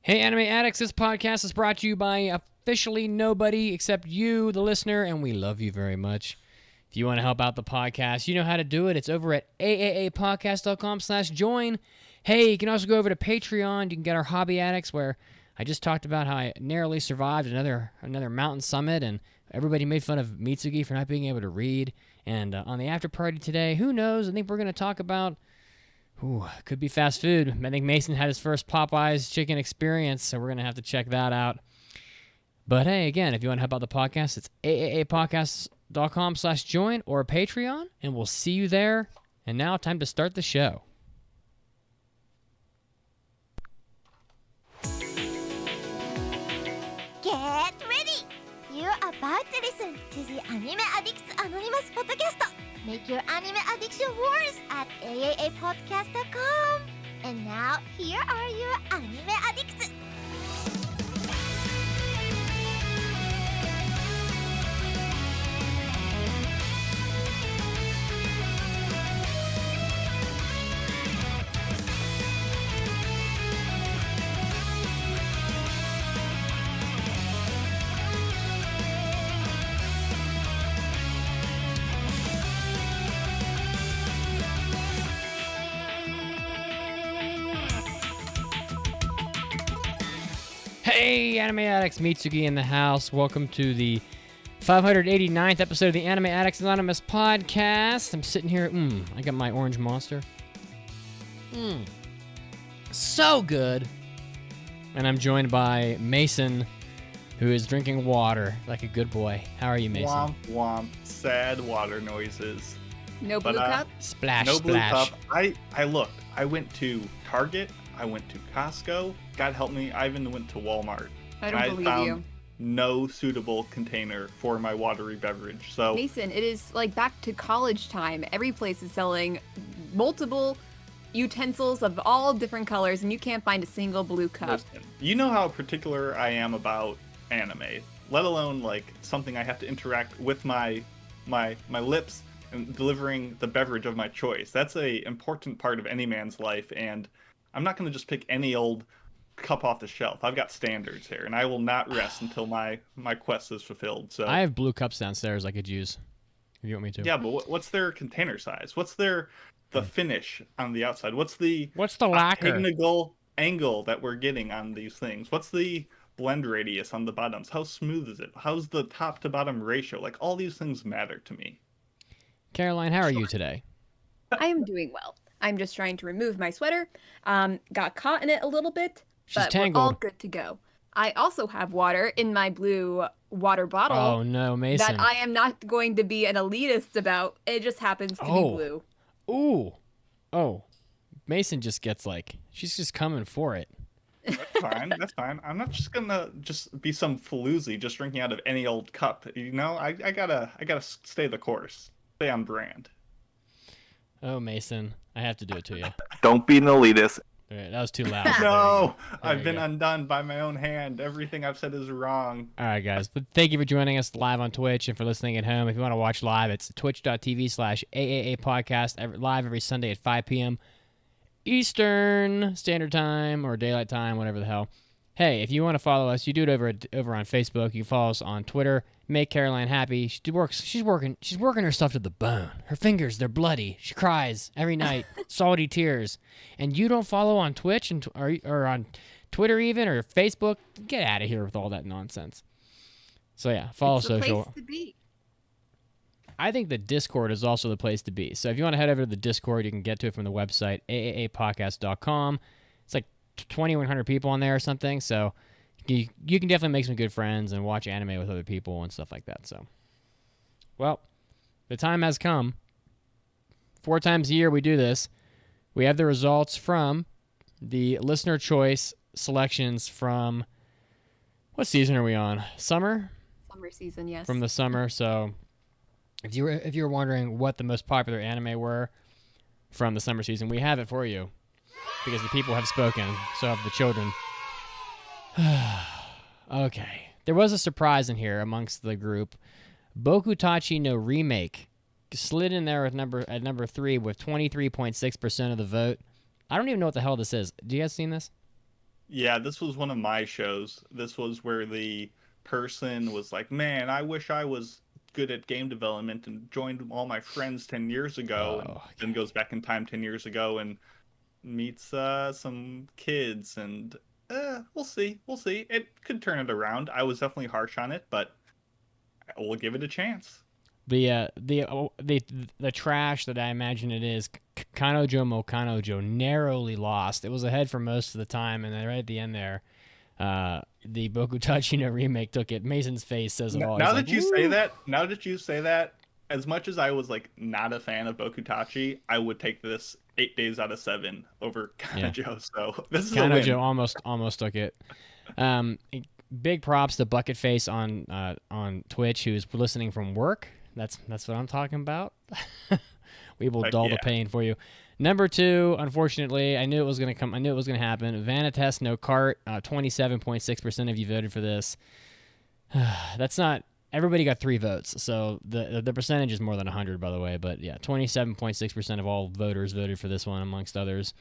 Hey, Anime Addicts, this podcast is brought to you by officially nobody except you, the listener, and we love you very much. If you want to help out the podcast, you know how to do it. It's over at aaapodcast.com/join. Hey, you can also go over to Patreon. You can get our Hobby Addicts, where I just talked about how I narrowly survived another mountain summit, and everybody made fun of Mitsugi for not being able to read. And on the after party today, who knows? I think we're going to talk about... could be fast food. I think Mason had his first Popeyes chicken experience, so we're going to have to check that out. But hey, again, if you want to help out the podcast, it's aaapodcast.com/join or Patreon, and we'll see you there. And now, time to start the show. Get ready! You're about to listen to the Anime Addicts Anonymous Podcast. Make your anime addiction worse at aaapodcast.com. And now, here are your anime addicts. Hey, Anime Addicts, Mitsugi in the house. Welcome to the 589th episode of the Anime Addicts Anonymous Podcast. I'm sitting here, I got my orange monster. So good. And I'm joined by Mason, who is drinking water like a good boy. How are you, Mason? Womp womp, sad water noises. No blue cup? Splash, no blue splash. cup. I looked. I went to Target. I went to Costco. God help me, I even went to Walmart. I don't believe found you. No suitable container for my watery beverage. So Mason, it is like back to college time. Every place is selling multiple utensils of all different colors, and you can't find a single blue cup. listen, you know how particular I am about anime, let alone like something I have to interact with my lips and delivering the beverage of my choice. That's a important part of any man's life, and I'm not going to just pick any old cup off the shelf. I've got standards here, and I will not rest until my quest is fulfilled. So I have blue cups downstairs I could use if you want me to. yeah, but what's their container size? What's the finish on the outside? What's the lacquer? technical angle that we're getting on these things? What's the blend radius on the bottoms? How smooth is it? How's the top to bottom ratio? Like, all these things matter to me. Caroline, how are you today? I am doing well. I'm just trying to remove my sweater. Got caught in it a little bit, She's but tangled. we're all good to go. I also have water in my blue water bottle. Oh no, Mason. That I am not going to be an elitist about. It just happens to be blue. Ooh. Oh. Mason just gets she's just coming for it. That's fine. That's fine. I'm not just gonna be some floozy just drinking out of any old cup. You know, I gotta stay the course. Stay on brand. Oh, Mason. I have to do it to you. Don't be an elitist. All right, that was too loud. No, There I've you been go. undone by my own hand. Everything I've said is wrong. All right, guys. But thank you for joining us live on Twitch and for listening at home. If you want to watch live, it's twitch.tv/AAA podcast, live every Sunday at 5 p.m. Eastern Standard Time or Daylight Time, whatever the hell. Hey, if you want to follow us, you do it over on Facebook. You can follow us on Twitter. Make Caroline happy. She's working herself to the bone. Her fingers, they're bloody. She cries every night, salty tears. And you don't follow on Twitch or on Twitter even or Facebook? Get out of here with all that nonsense. So yeah, follow It's the social. place to be. I think the Discord is also the place to be. So if you want to head over to the Discord, you can get to it from the website, aaapodcast.com. It's like 2,100 people on there or something. So you can definitely make some good friends and watch anime with other people and stuff like that. So, well, the time has come. 4 times a year we do this. We have the results from the listener choice selections from, what season are we on? Summer? Summer season, yes. From the summer. So if you were wondering what the most popular anime were from the summer season, we have it for you because the people have spoken. So have the children. Okay. There was a surprise in here amongst the group. Bokutachi no Remake slid in there at number 3 with 23.6% of the vote. I don't even know what the hell this is. Do you guys seen this? Yeah, this was one of my shows. This was where the person was like, "Man, I wish I was good at game development and joined all my friends 10 years ago," and Oh, then goes back in time 10 years ago and meets some kids and we'll see. We'll see. It could turn it around. I was definitely harsh on it, but we'll give it a chance. the trash that I imagine it is, Kanojo mo Kanojo narrowly lost. It was ahead for most of the time, and then right at the end there, the Bokutachi no remake took it. Mason's face says it all. Now He's that like, you say "Woo." that, now that you say that, as much as I was like not a fan of Bokutachi, I would take this 8 days out of 7 over Yeah, Kanajo. So this is a Kanojo win. almost took it. Um, Big props to Bucket Face on Twitch, who's listening from work. That's what I'm talking about. We will Heck dull yeah. the pain for you. Number 2, unfortunately, I knew it was gonna come. I knew it was gonna happen. Vanitest no cart. 27.6% of you voted for this. That's not. Everybody got 3 votes, so the percentage is more than 100, by the way. But yeah, 27.6% of all voters voted for this one, amongst others.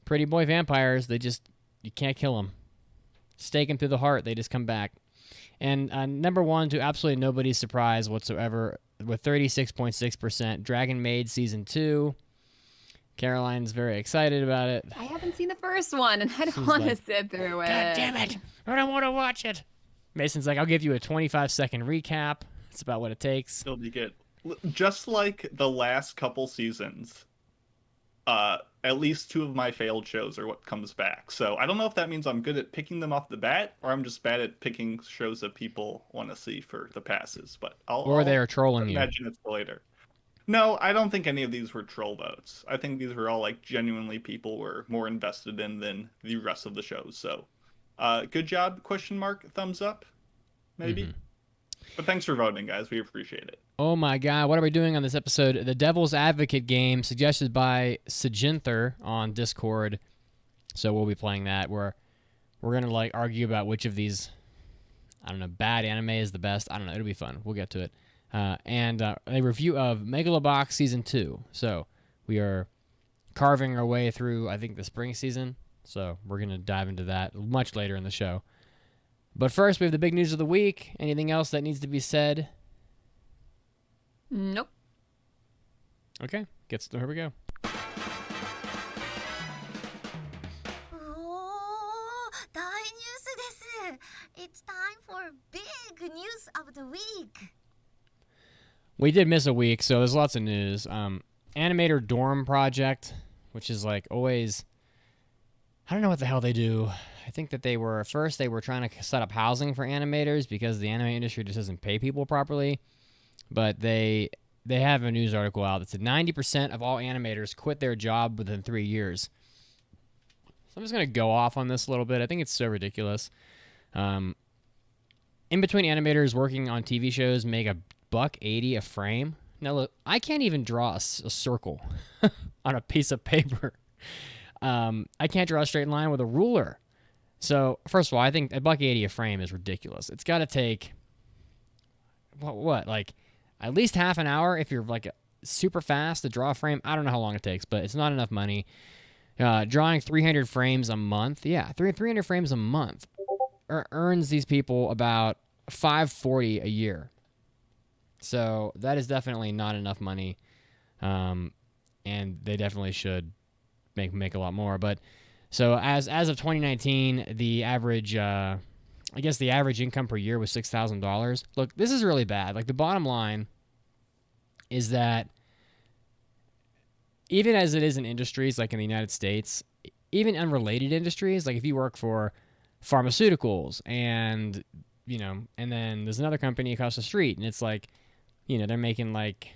Pretty boy vampires. You can't kill them. Stake them through the heart. They just come back. And number 1, to absolutely nobody's surprise whatsoever, with 36.6%, Dragon Maid Season 2. Caroline's very excited about it. I haven't seen the first one, and I don't She's want to like, sit through it. God damn it! I don't want to watch it. Mason's like, I'll give you a 25-second recap. It's about what it takes. It'll be good. Just like the last couple seasons, at least 2 of my failed shows are what comes back. So I don't know if that means I'm good at picking them off the bat, or I'm just bad at picking shows that people want to see for the passes. But Or they are trolling you. imagine it's later. No, I don't think any of these were troll votes. I think these were all like genuinely people were more invested in than the rest of the shows. So, good job? ? Thumbs up, maybe. Mm-hmm. But thanks for voting, guys. We appreciate it. Oh my god, what are we doing on this episode? The Devil's Advocate game, suggested by Sajinther on Discord. So we'll be playing that. We're gonna like argue about which of these, I don't know, bad anime is the best. I don't know. It'll be fun. We'll get to it. And a review of Megalobox Season 2. So we are carving our way through, I think, the spring season. So we're gonna dive into that much later in the show. But first, we have the big news of the week. Anything else that needs to be said? Nope. Okay, here we go. おー、大ニュースです。It's time for big news of the week. We did miss a week, so there's lots of news. Animator Dorm Project, which is like always, I don't know what the hell they do. I think that they were trying to set up housing for animators because the anime industry just doesn't pay people properly. But they have a news article out that said 90% of all animators quit their job within 3 years. So I'm just going to go off on this a little bit. I think it's so ridiculous. In between animators working on TV shows make $1.80 a frame. Now look, I can't even draw a circle on a piece of paper. I can't draw a straight line with a ruler. So first of all, I think $1.80 a frame is ridiculous. It's got to take like at least half an hour if you're like super fast to draw a frame. I don't know how long it takes, but it's not enough money. Drawing 300 frames a month, 300 frames a month earns these people about $540 a year. So that is definitely not enough money, and they definitely should make a lot more. But so as of 2019, the average the average income per year was $6,000. Look, this is really bad. Like, the bottom line is that even as it is in industries like in the United States, even unrelated industries, like if you work for pharmaceuticals and then there's another company across the street and it's like, they're making like,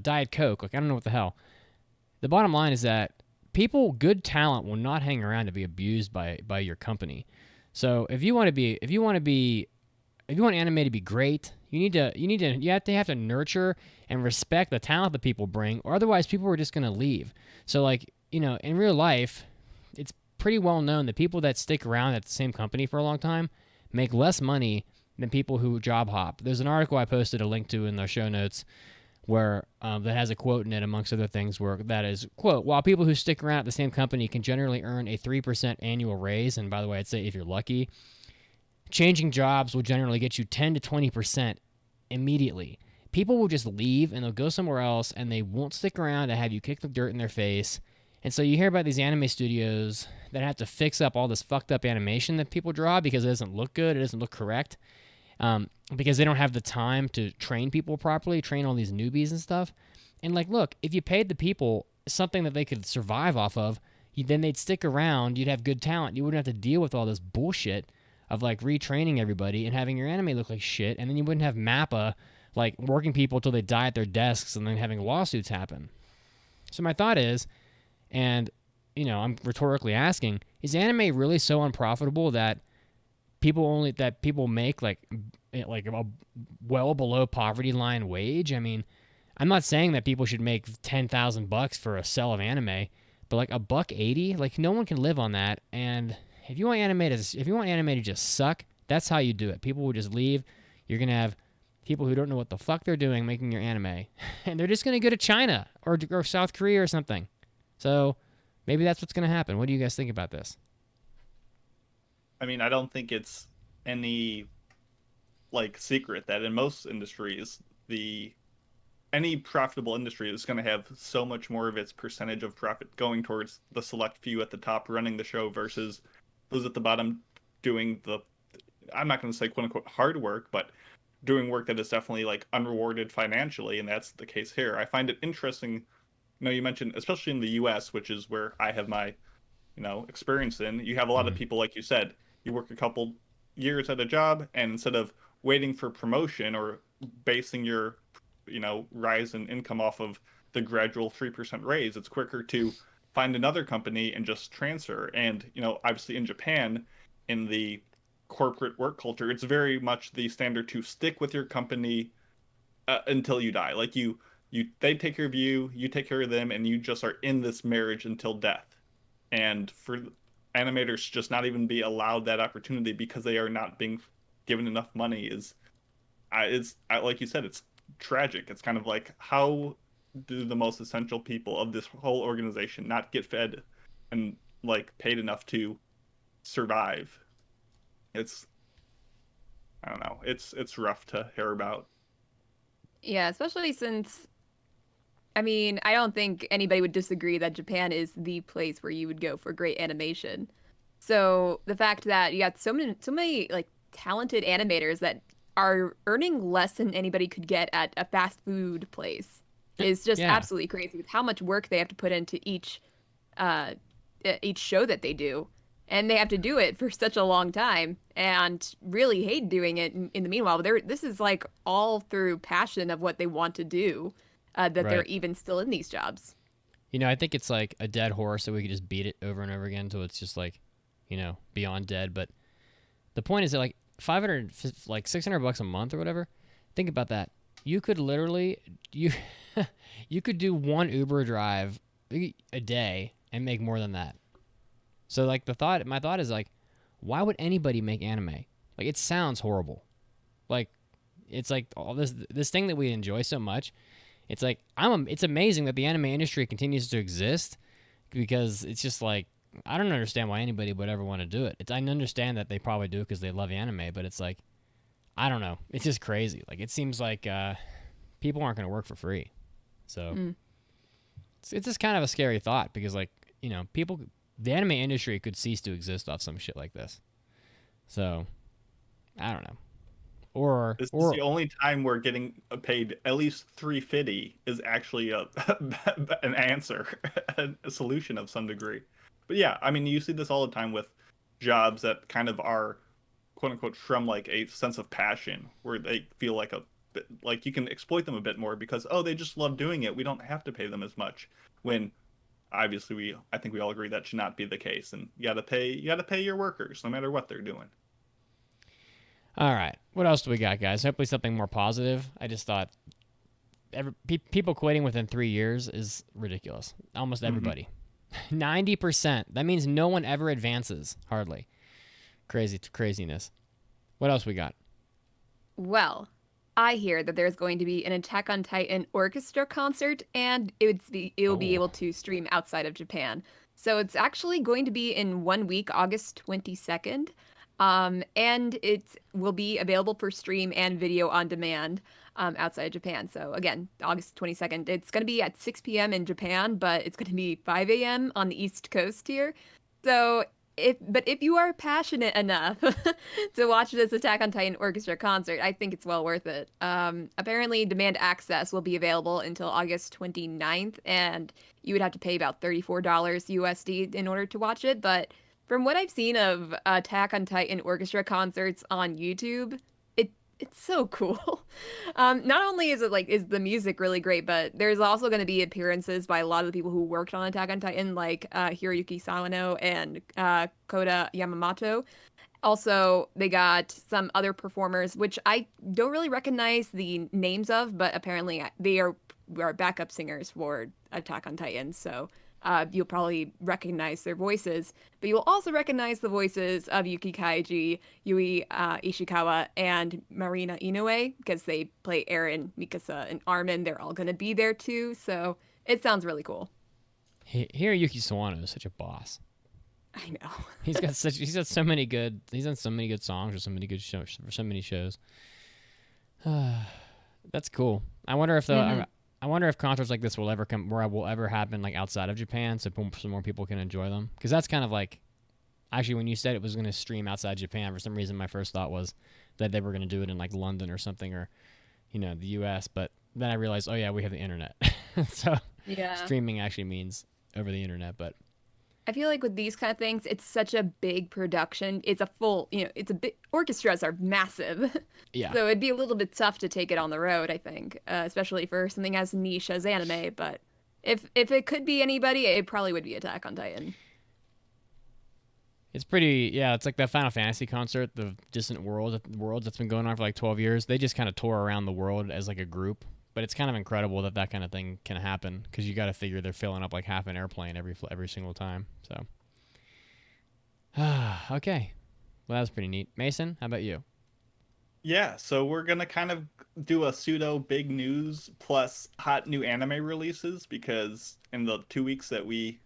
Diet Coke. Like, I don't know what the hell. The bottom line is that good talent will not hang around to be abused by your company. So if you want anime to be great, you have to nurture and respect the talent that people bring, or otherwise people are just going to leave. So like, in real life, it's pretty well known that people that stick around at the same company for a long time make less money than people who job hop. There's an article I posted a link to in the show notes where that has a quote in it, amongst other things, where that is, quote, while people who stick around at the same company can generally earn a 3% annual raise, and by the way, I'd say if you're lucky, changing jobs will generally get you 10 to 20% immediately. People will just leave and they'll go somewhere else and they won't stick around to have you kick the dirt in their face. And so you hear about these anime studios that have to fix up all this fucked up animation that people draw because it doesn't look good, it doesn't look correct, because they don't have the time to train people properly, train all these newbies and stuff. And like, look, if you paid the people something that they could survive off of, then they'd stick around, you'd have good talent, you wouldn't have to deal with all this bullshit of like retraining everybody and having your anime look like shit, and then you wouldn't have MAPPA like working people till they die at their desks and then having lawsuits happen. So my thought is, and I'm rhetorically asking, is anime really so unprofitable that people make like a well below poverty line wage? I mean, I'm not saying that people should make $10,000 for a cell of anime, but like $1.80, like no one can live on that. And if you want anime to just suck, that's how you do it. People will just leave. You're gonna have people who don't know what the fuck they're doing making your anime, and they're just gonna go to China or South Korea or something. So maybe that's what's gonna happen. What do you guys think about this? I mean, I don't think it's any like secret that in most industries, any profitable industry is going to have so much more of its percentage of profit going towards the select few at the top running the show versus those at the bottom doing I'm not going to say quote unquote hard work, but doing work that is definitely like unrewarded financially. And that's the case here. I find it interesting. You mentioned, especially in the US, which is where I have my, experience in, you have a lot of people, like you said, you work a couple years at a job, and instead of waiting for promotion or basing your, rise in income off of the gradual 3% raise, it's quicker to find another company and just transfer. And, obviously in Japan, in the corporate work culture, it's very much the standard to stick with your company until you die. Like they take care of you, you take care of them, and you just are in this marriage until death. And for animators to just not even be allowed that opportunity because they are not being given enough money is like you said, it's tragic. It's kind of like, how do the most essential people of this whole organization not get fed and like paid enough to survive? I don't know. It's rough to hear about. Yeah, especially since, I mean, I don't think anybody would disagree that Japan is the place where you would go for great animation. So the fact that you got so many like talented animators that are earning less than anybody could get at a fast food place is just absolutely crazy with how much work they have to put into each show that they do. And they have to do it for such a long time and really hate doing it in the meanwhile. This is like all through passion of what they want to do, that they're even still in these jobs. I think it's like a dead horse that we could just beat it over and over again until it's just like, beyond dead. But the point is that like $600 a month or whatever. Think about that. You could literally, you could do one Uber drive a day and make more than that. So like my thought is like, why would anybody make anime? Like, it sounds horrible. Like, it's like all this thing that we enjoy so much. It's like, it's amazing that the anime industry continues to exist, because it's just like, I don't understand why anybody would ever want to do it. I understand that they probably do because they love anime, but it's like, I don't know. It's just crazy. Like, it seems like people aren't going to work for free. So it's just kind of a scary thought, because like, the anime industry could cease to exist off some shit like this. So, I don't know. This is the only time we're getting paid at least $350 is actually an answer, a solution of some degree. But yeah, I mean, you see this all the time with jobs that kind of are, quote unquote, from like a sense of passion, where they feel like like you can exploit them a bit more because, they just love doing it. We don't have to pay them as much. When obviously I think we all agree that should not be the case, and you gotta pay your workers no matter what they're doing. All right, what else do we got, guys? Hopefully something more positive. I just thought people quitting within 3 years is ridiculous. Almost everybody. 90%. That means no one ever advances, hardly. Craziness. What else we got? Well, I hear that there's going to be an Attack on Titan orchestra concert, and it will be Oh. able to stream outside of Japan. So it's actually going to be in 1 week, August 22nd. And it will be available for stream and video on demand outside of Japan. So again, August 22nd. It's going to be at 6 p.m. in Japan, but it's going to be 5 a.m. on the East Coast here. So if you are passionate enough to watch this Attack on Titan orchestra concert, I think it's well worth it. Apparently, demand access will be available until August 29th, and you would have to pay about $34 USD in order to watch it. But from what I've seen of Attack on Titan orchestra concerts on YouTube, it's so cool. Not only is the music really great, but there's also going to be appearances by a lot of the people who worked on Attack on Titan, like Hiroyuki Sawano and Kota Yamamoto. Also, they got some other performers, which I don't really recognize the names of, but apparently they are backup singers for Attack on Titan. So you'll probably recognize their voices, but you'll also recognize the voices of Yuki Kaiji, Yui Ishikawa, and Marina Inoue, because they play Eren, Mikasa, and Armin. They're all going to be there too, so it sounds really cool. Hiroyuki Sawano is such a boss. I know. He's got so many good songs or so many good shows for so many shows. That's cool. I wonder if I wonder if concerts like this will ever happen like outside of Japan, so more people can enjoy them. Because that's kind of like, actually, when you said it was going to stream outside Japan, for some reason my first thought was that they were going to do it in like London or something, or the U.S. But then I realized, oh yeah, we have the internet, so Yeah. streaming actually means over the internet. But I feel like with these kind of things, it's such a big production. It's a full, it's a big, orchestras are massive. yeah, So it'd be a little bit tough to take it on the road, I think, especially for something as niche as anime. But if it could be anybody, it probably would be Attack on Titan. it's pretty. Yeah, it's like that Final Fantasy concert, the Distant Worlds that's been going on for like 12 years. They just kind of tour around the world as like a group. But it's kind of incredible that kind of thing can happen, because you got to figure they're filling up like half an airplane every single time. So, okay, well that was pretty neat. Mason, how about you? Yeah, so we're gonna kind of do a pseudo big news plus hot new anime releases, because in the 2 weeks that we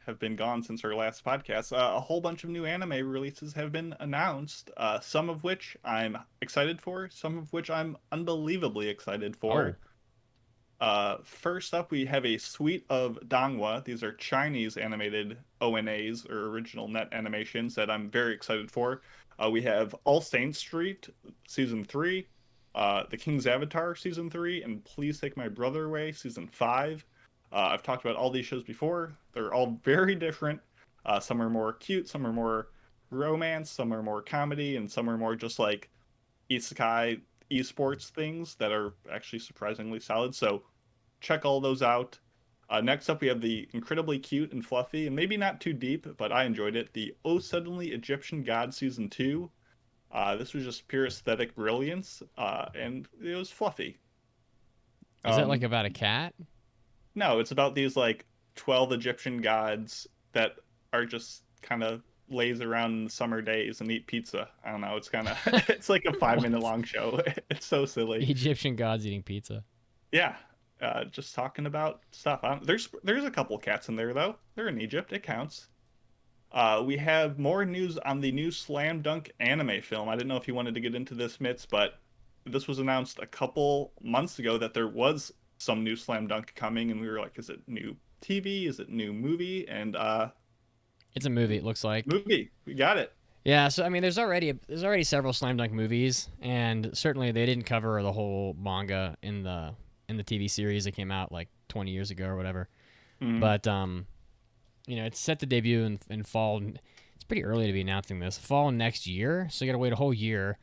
have been gone since our last podcast, a whole bunch of new anime releases have been announced. Some of which I'm excited for, some of which I'm unbelievably excited for. First up, we have a suite of Donghua. These are Chinese animated ONAs, or original net animations, that I'm very excited for. We have All Saints Street Season 3, The King's Avatar Season 3, and Please Take My Brother Away Season 5. I've talked about all these shows before. They're all very different. Some are more cute, some are more romance, some are more comedy, and some are more just like isekai esports things that are actually surprisingly solid. So check all those out. Next up, we have the incredibly cute and fluffy, and maybe not too deep, but I enjoyed it, the Oh Suddenly Egyptian God Season 2. This was just pure aesthetic brilliance, and it was fluffy. Is that like about a cat? No, it's about these like 12 Egyptian gods that are just kind of laze around in the summer days and eat pizza. I don't know. It's kind of it's like a 5 minute long show. It's so silly. Egyptian gods eating pizza. Yeah, just talking about stuff. There's a couple cats in there though. They're in Egypt. It counts. We have more news on the new Slam Dunk anime film. I didn't know if you wanted to get into this, Mitz, but this was announced a couple months ago that there was some new Slam Dunk coming, and we were like, is it new TV? Is it new movie? And It's a movie, it looks like. movie. We got it. Yeah, so I mean, there's already several Slam Dunk movies, and certainly they didn't cover the whole manga in the TV series that came out like 20 years ago or whatever. Mhm. But it's set to debut in fall. It's pretty early to be announcing this. Fall next year, so you got to wait a whole year.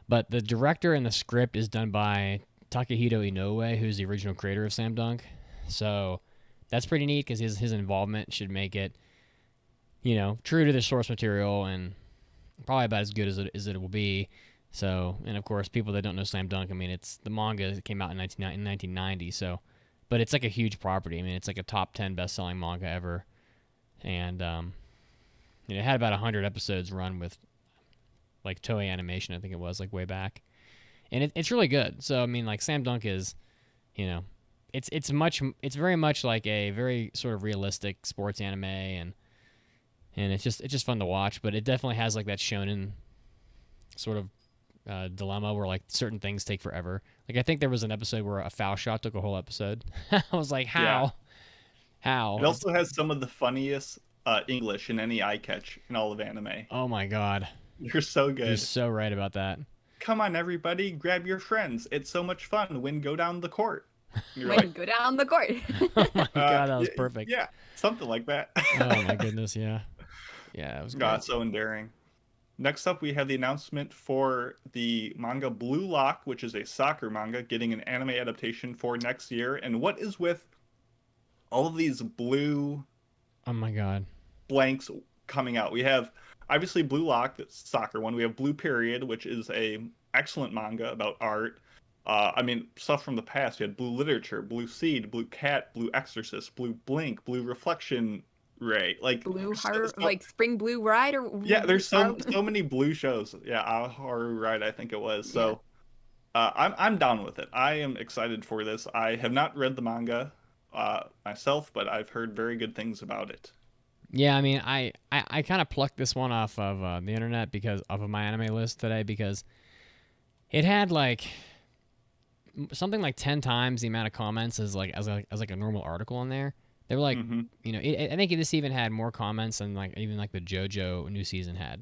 But the director and the script is done by Takehito Inoue, who's the original creator of Slam Dunk. So that's pretty neat, because his involvement should make it, true to the source material and probably about as good as it will be. So, and of course, people that don't know Slam Dunk, I mean, it's the manga that came out in 1990. So, but it's like a huge property. I mean, it's like a top 10 best-selling manga ever, and it had about 100 episodes run with like Toei Animation, I think it was, like way back. and it's really good. So I mean, like Slam Dunk is, you know, it's very much like a very sort of realistic sports anime, and it's just fun to watch. But it definitely has like that shonen sort of dilemma where like certain things take forever. Like I think there was an episode where a foul shot took a whole episode. I was like, Yeah. how? It also has some of the funniest English in any eye catch in all of anime. Oh my god, You're so you're good. so right about that. Come on, everybody, grab your friends. It's so much fun when go down the court. You're When like, go down the court. Oh my god, that was perfect. Yeah, something like that. Oh my goodness, yeah, it was great. God, so endearing. Next up, we have the announcement for the manga Blue Lock, which is a soccer manga, getting an anime adaptation for next year. And what is with all of these blue Oh my god. blanks coming out? We have obviously Blue Lock, that's soccer one. We have Blue Period, which is a excellent manga about art. I mean, stuff from the past. You had Blue Literature, Blue Seed, Blue Cat, Blue Exorcist, Blue Blink, Blue Reflection Ray. Like Blue Heart, like Spring Blue Ride, or yeah, there's so many blue shows. Yeah, Horror Ride, I think it was. So I'm down with it. I am excited for this. I have not read the manga myself, but I've heard very good things about it. Yeah, I mean, I kind of plucked this one off of the internet because of my anime list today because it had like something like 10 times the amount of comments as a normal article on there. They were like, you know, I think this even had more comments than like even like the JoJo new season had.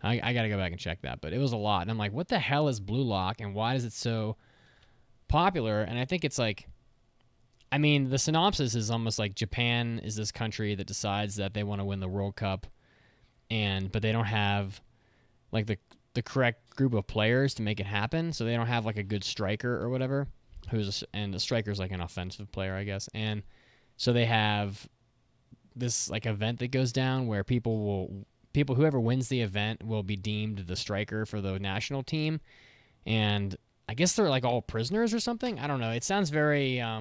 I got to go back and check that, but it was a lot. And I'm like, what the hell is Blue Lock and why is it so popular? And I think it's like, I mean, the synopsis is almost like Japan is this country that decides that they want to win the World Cup, but they don't have like the correct group of players to make it happen. So they don't have like a good striker or whatever, and the striker's like an offensive player, I guess. And so they have this like event that goes down where whoever wins the event will be deemed the striker for the national team. And I guess they're like all prisoners or something. I don't know. It sounds very, I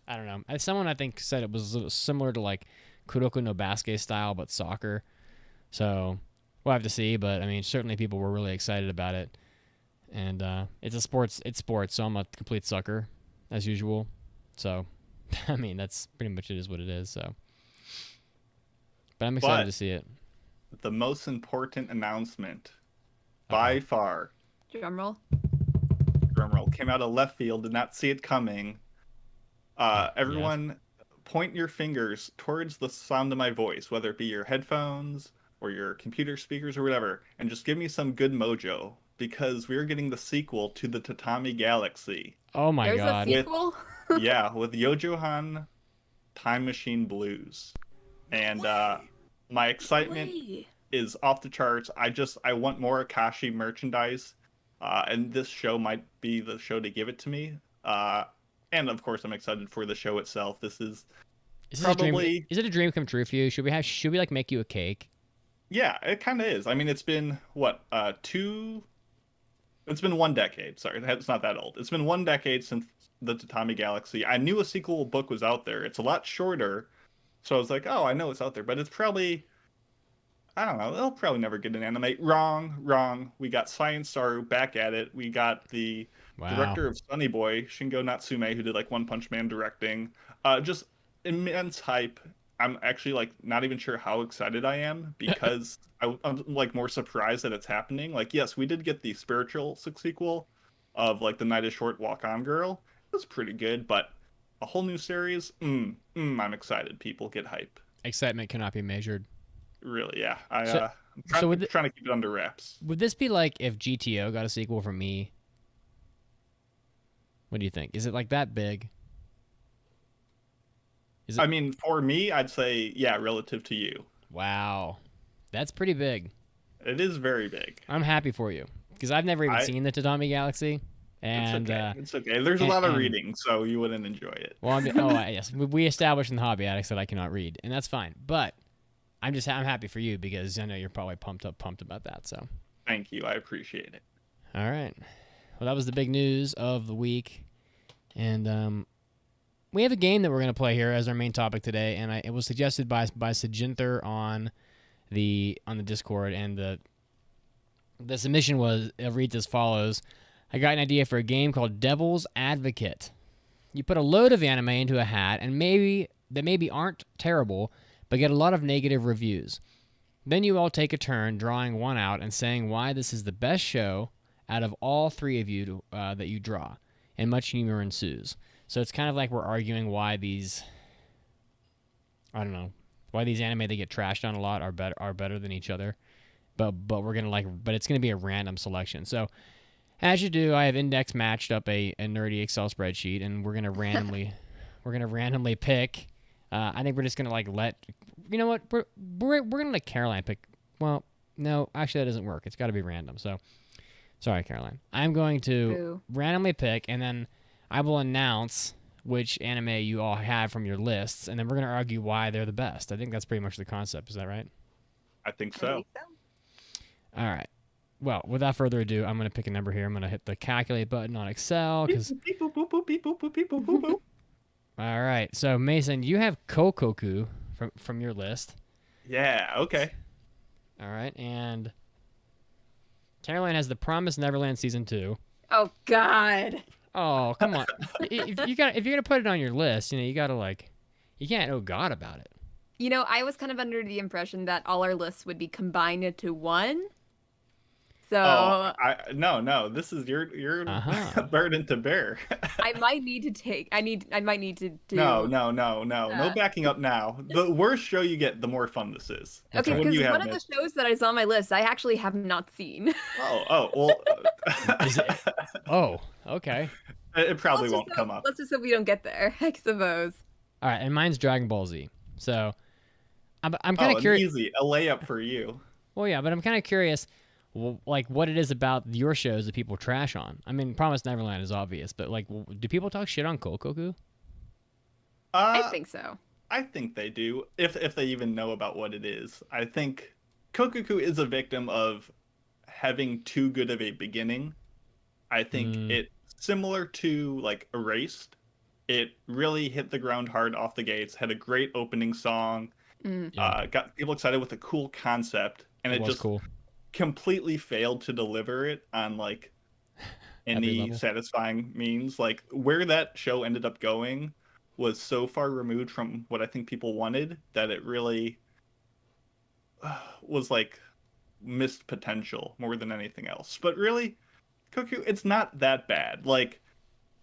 don't know. Someone I think said it was similar to like Kuroko no Basket style, but soccer. So we'll have to see. But I mean, certainly people were really excited about it. And it's sports. So I'm a complete sucker as usual. So, I mean, that's pretty much it is what it is. So, but I'm excited to see it. The most important announcement by far, Drumroll. came out of left field. Did not see it coming. Everyone, point your fingers towards the sound of my voice, whether it be your headphones or your computer speakers or whatever, and just give me some good mojo because we're getting the sequel to the Tatami Galaxy. Oh my There's god! a sequel. With Yojohan Time Machine Blues, and my excitement is off the charts. I want more Akashi merchandise, and this show might be the show to give it to me. And of course, I'm excited for the show itself. This is probably is it a dream come true for you? Should we like make you a cake? Yeah, it kind of is. I mean, it's been what it's been 1 decade. Sorry, it's not that old. It's been 1 decade since the Tatami Galaxy. I knew a sequel book was out there. It's a lot shorter, so I was like, oh, I know it's out there, but it's probably, I don't know, they'll probably never get an anime. Wrong. We got Science Star back at it. We got the director of Sunny Boy, Shingo Natsume, who did like One Punch Man directing. Just immense hype. I'm actually like not even sure how excited I am because I'm like more surprised that it's happening. Like, yes, we did get the spiritual sequel of like The Night is Short, Walk On Girl. It was pretty good, but a whole new series, I'm excited. People get hype. Excitement cannot be measured. Really, yeah. So I'm trying to keep it under wraps. Would this be like if GTO got a sequel from me? What do you think? Is it like that big? I mean, for me, I'd say, yeah, relative to you. Wow. That's pretty big. It is very big. I'm happy for you because I've never even seen the Tatami Galaxy. And it's okay. There's a lot of reading, so you wouldn't enjoy it. Well, yes, we established in the Hobby Addicts that I cannot read, and that's fine. But I'm happy for you because I know you're probably pumped about that. So thank you, I appreciate it. All right, well, that was the big news of the week, and we have a game that we're gonna play here as our main topic today, and it was suggested by Sajinther on the Discord, and The submission reads as follows. I got an idea for a game called Devil's Advocate. You put a load of anime into a hat, and maybe aren't terrible, but get a lot of negative reviews. Then you all take a turn drawing one out and saying why this is the best show out of all three of you that you draw, and much humor ensues. So it's kind of like we're arguing why these, I don't know, why these anime that get trashed on a lot are better than each other. But we're gonna but it's gonna be a random selection. So as you do, I have index matched up a nerdy Excel spreadsheet, and we're gonna randomly pick. I think we're just gonna you know what, we're gonna let Caroline pick. Well, no, actually that doesn't work. It's got to be random. So sorry, Caroline. I'm going to randomly pick, and then I will announce which anime you all have from your lists, and then we're gonna argue why they're the best. I think that's pretty much the concept. Is that right? I think so. All right. Well, without further ado, I'm going to pick a number here. I'm going to hit the calculate button on Excel. All right. So, Mason, you have Kokoku from your list. Yeah, okay. All right. And Caroline has The Promised Neverland Season 2. Oh, God. Oh, come on. if you're going to put it on your list, you got to, you can't oh God about it. I was kind of under the impression that all our lists would be combined into one. So no, this is your burden to bear. I might need to take. I might need to do. No backing up now. The worse show you get, the more fun this is. Okay, because one of the shows that is on my list, I actually have not seen. Well. Is it? Oh, okay. It probably won't come up. Let's just hope we don't get there, I suppose. All right, and mine's Dragon Ball Z. So I'm kind of curious. Easy, a layup for you. Well, yeah, but I'm kind of curious. What it is about your shows that people trash on. I mean, Promised Neverland is obvious, but do people talk shit on Kokoku? I think so. I think they do, if they even know about what it is. I think Kokoku is a victim of having too good of a beginning. I think it's similar to Erased. It really hit the ground hard off the gates, had a great opening song, got people excited with a cool concept, and it just cool. Completely failed to deliver it on any satisfying means. Where that show ended up going was so far removed from what I think people wanted that it really was missed potential more than anything else. But really, Koku, it's not that bad.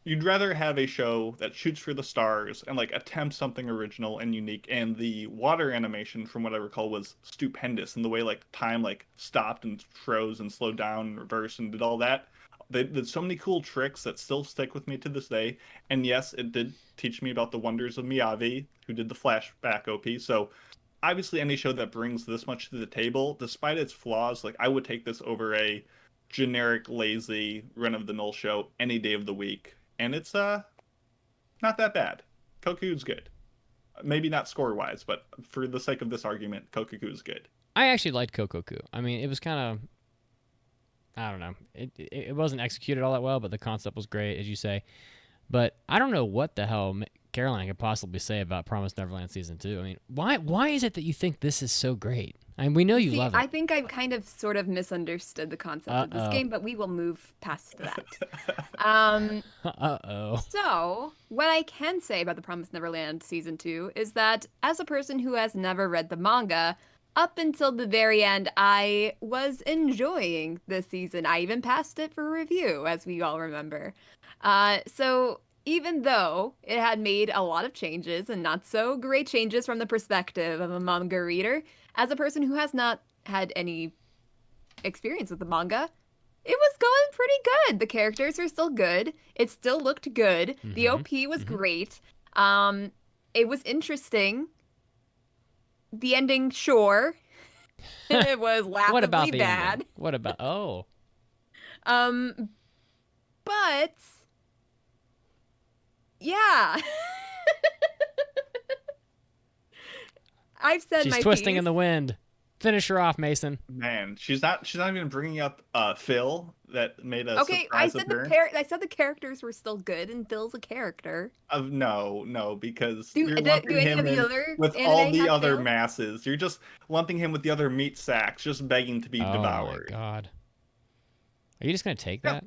You'd rather have a show that shoots for the stars and attempts something original and unique. And the water animation, from what I recall, was stupendous. And the way time stopped and froze and slowed down and reversed and did all that. They did so many cool tricks that still stick with me to this day. And yes, it did teach me about the wonders of Miyavi, who did the flashback OP. So obviously, any show that brings this much to the table, despite its flaws, I would take this over a generic, lazy, run-of-the-mill show any day of the week. And it's not that bad. Kokoku's good. Maybe not score-wise, but for the sake of this argument, Kokoku's good. I actually liked Kokoku. I mean, it was kind of, I don't know. It wasn't executed all that well, but the concept was great, as you say. But I don't know what the hell Caroline could possibly say about Promised Neverland Season 2. I mean, why is it that you think this is so great? I mean, we know you love it. I think I've kind of sort of misunderstood the concept of this game, but we will move past that. So, what I can say about the Promised Neverland Season 2 is that as a person who has never read the manga, up until the very end, I was enjoying this season. I even passed it for review, as we all remember. So even though it had made a lot of changes, and not so great changes from the perspective of a manga reader, as a person who has not had any experience with the manga, it was going pretty good. The characters are still good. It still looked good. Mm-hmm. The OP was great. It was interesting. The ending, sure. It was laughably what about the bad. Ending? What about but yeah. I've said she's my twisting piece. In the wind. Finish her off, Mason. Man, she's not even bringing up Phil that made a okay. I said the characters were still good, and Phil's a character. No, because you're lumping him with all the other masses. You're just lumping him with the other meat sacks, just begging to be devoured. Oh my God. Are you just gonna take that?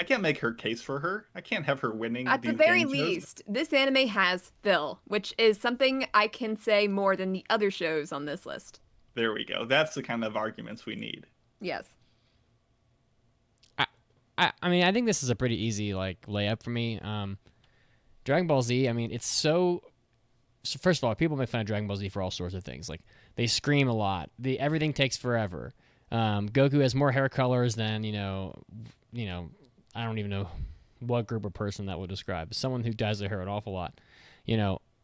I can't make her case for her. I can't have her winning At the these very game shows. least, this anime has Phil, which is something I can say more than the other shows on this list. There we go. That's the kind of arguments we need. Yes. I mean, I think this is a pretty easy like layup for me. Dragon Ball Z. I mean, it's so first of all, people make fun of Dragon Ball Z for all sorts of things. Like they scream a lot. Everything takes forever. Goku has more hair colors than you know. I don't even know what group or person that would describe. Someone who dyes their hair an awful lot,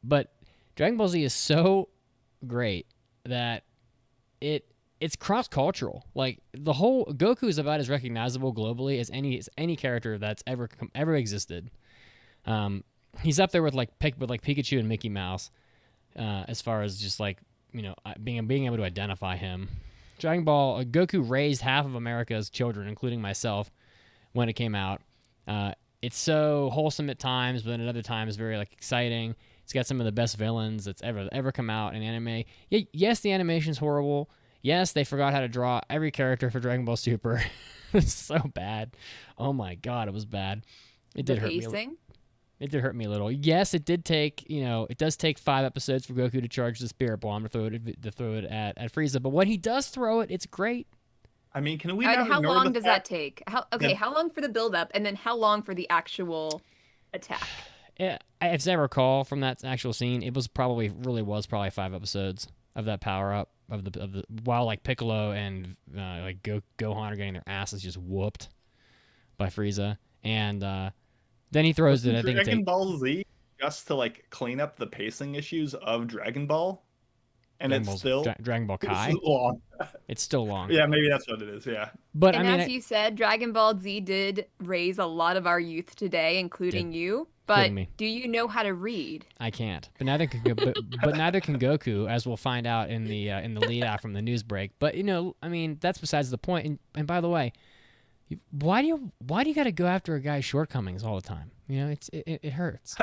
But Dragon Ball Z is so great that it's cross cultural. Like the whole Goku is about as recognizable globally as any character that's ever existed. He's up there with Pikachu and Mickey Mouse, as far as just being able to identify him. Dragon Ball Goku raised half of America's children, including myself, when it came out. It's so wholesome at times, but then at other times very exciting. It's got some of the best villains that's ever come out in anime. Yes, the animation's horrible. Yes, they forgot how to draw every character for Dragon Ball Super. It's so bad. Oh my god, it was bad. It did hurt me. It did hurt me a little. Yes, it did take, it does take 5 episodes for Goku to charge the Spirit Bomb to throw it at Frieza. But when he does throw it, it's great. I mean, can we? How long does that take? How long for the build up, and then how long for the actual attack? As I recall from that actual scene, it was probably 5 episodes of that power up of the while Piccolo and Gohan are getting their asses just whooped by Frieza, and then he throws it. I think Dragon Ball Z just to clean up the pacing issues of Dragon Ball, and Dragon Ball Kai. It's long. It's still long. Yeah, maybe that's what it is. Yeah, but as you said, Dragon Ball Z did raise a lot of our youth today, including you. But do you know how to read? I can't. But neither can Goku, as we'll find out in the lead out from the news break. But I mean, that's besides the point. And by the way, why do you got to go after a guy's shortcomings all the time? It hurts.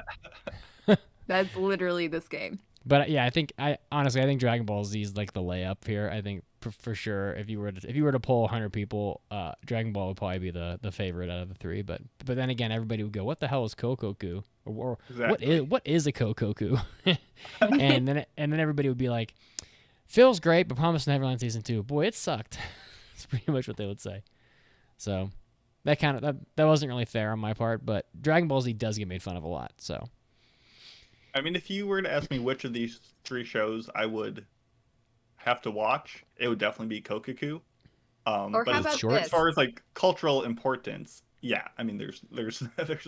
That's literally this game. But yeah, I think Dragon Ball Z is the layup here. I think for sure, if you were to poll 100 people, Dragon Ball would probably be the favorite out of the 3. But then again, everybody would go, "What the hell is Kokoku?" Or exactly. what is a Kokoku? and then everybody would be like, "Phil's great, but Promised Neverland season 2, boy, it sucked." That's pretty much what they would say. So that wasn't really fair on my part, but Dragon Ball Z does get made fun of a lot. So. I mean, if you were to ask me which of these 3 shows I would have to watch, it would definitely be Kokoku. Or but how about as far as cultural importance, yeah, I mean, there's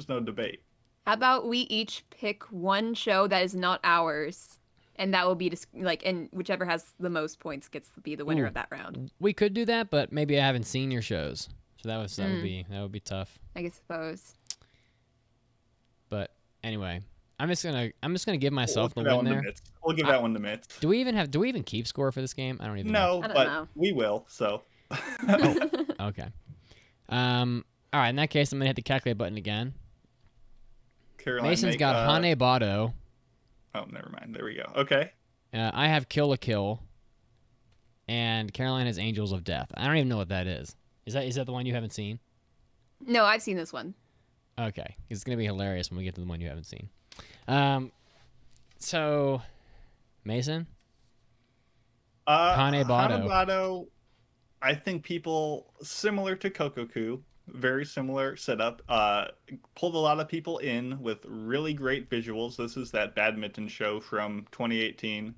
no debate. How about we each pick one show that is not ours, and that will be and whichever has the most points gets to be the winner of that round. We could do that, but maybe I haven't seen your shows, so that would be tough. I suppose. But anyway. I'm just gonna give myself the win there. We'll give that one to Mitts. Do we even keep score for this game? I don't even know. No, but we will. So. Okay. All right. In that case, I'm gonna hit the calculate button again. Caroline, Mason's got Hane Bado. Oh, never mind. There we go. Okay. I have Kill la Kill. And Caroline has Angels of Death. I don't even know what that is. Is that the one you haven't seen? No, I've seen this one. Okay. It's gonna be hilarious when we get to the one you haven't seen. So, Mason? Hane Bado. Bado, I think people similar to Kokoku, very similar setup, pulled a lot of people in with really great visuals. This is that badminton show from 2018.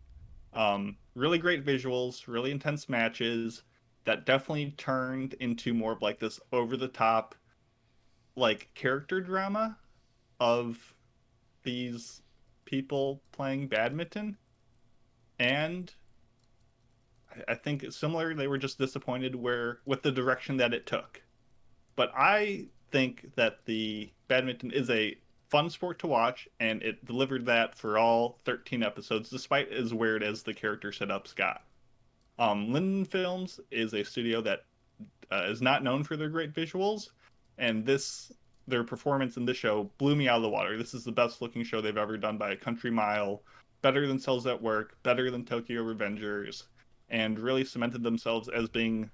Really great visuals, really intense matches that definitely turned into more of this over-the-top character drama of these people playing badminton, and I think it's similar. They were just disappointed with the direction that it took. But I think that the badminton is a fun sport to watch, and it delivered that for all 13 episodes, despite as weird as the character setups got. Linden Films is a studio that is not known for their great visuals, and their performance in this show blew me out of the water. This is the best looking show they've ever done by a country mile. Better than Cells at Work, better than Tokyo Revengers, and really cemented themselves as being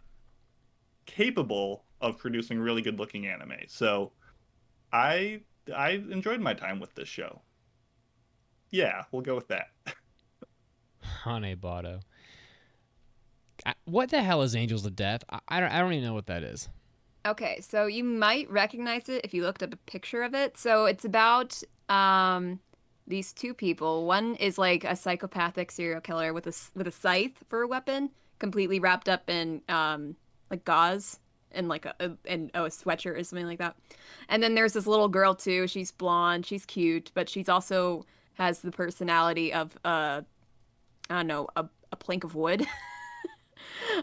capable of producing really good looking anime. So I enjoyed my time with this show. Yeah, we'll go with that. Hanebado. What the hell is Angels of Death? I don't even know what that is. Okay, so you might recognize it if you looked up a picture of it. So it's about these two people. One is like a psychopathic serial killer with a scythe for a weapon, completely wrapped up in like gauze and like a sweatshirt or something like that. And then there's this little girl too. She's blonde, she's cute, but she's also has the personality of I don't know, a plank of wood.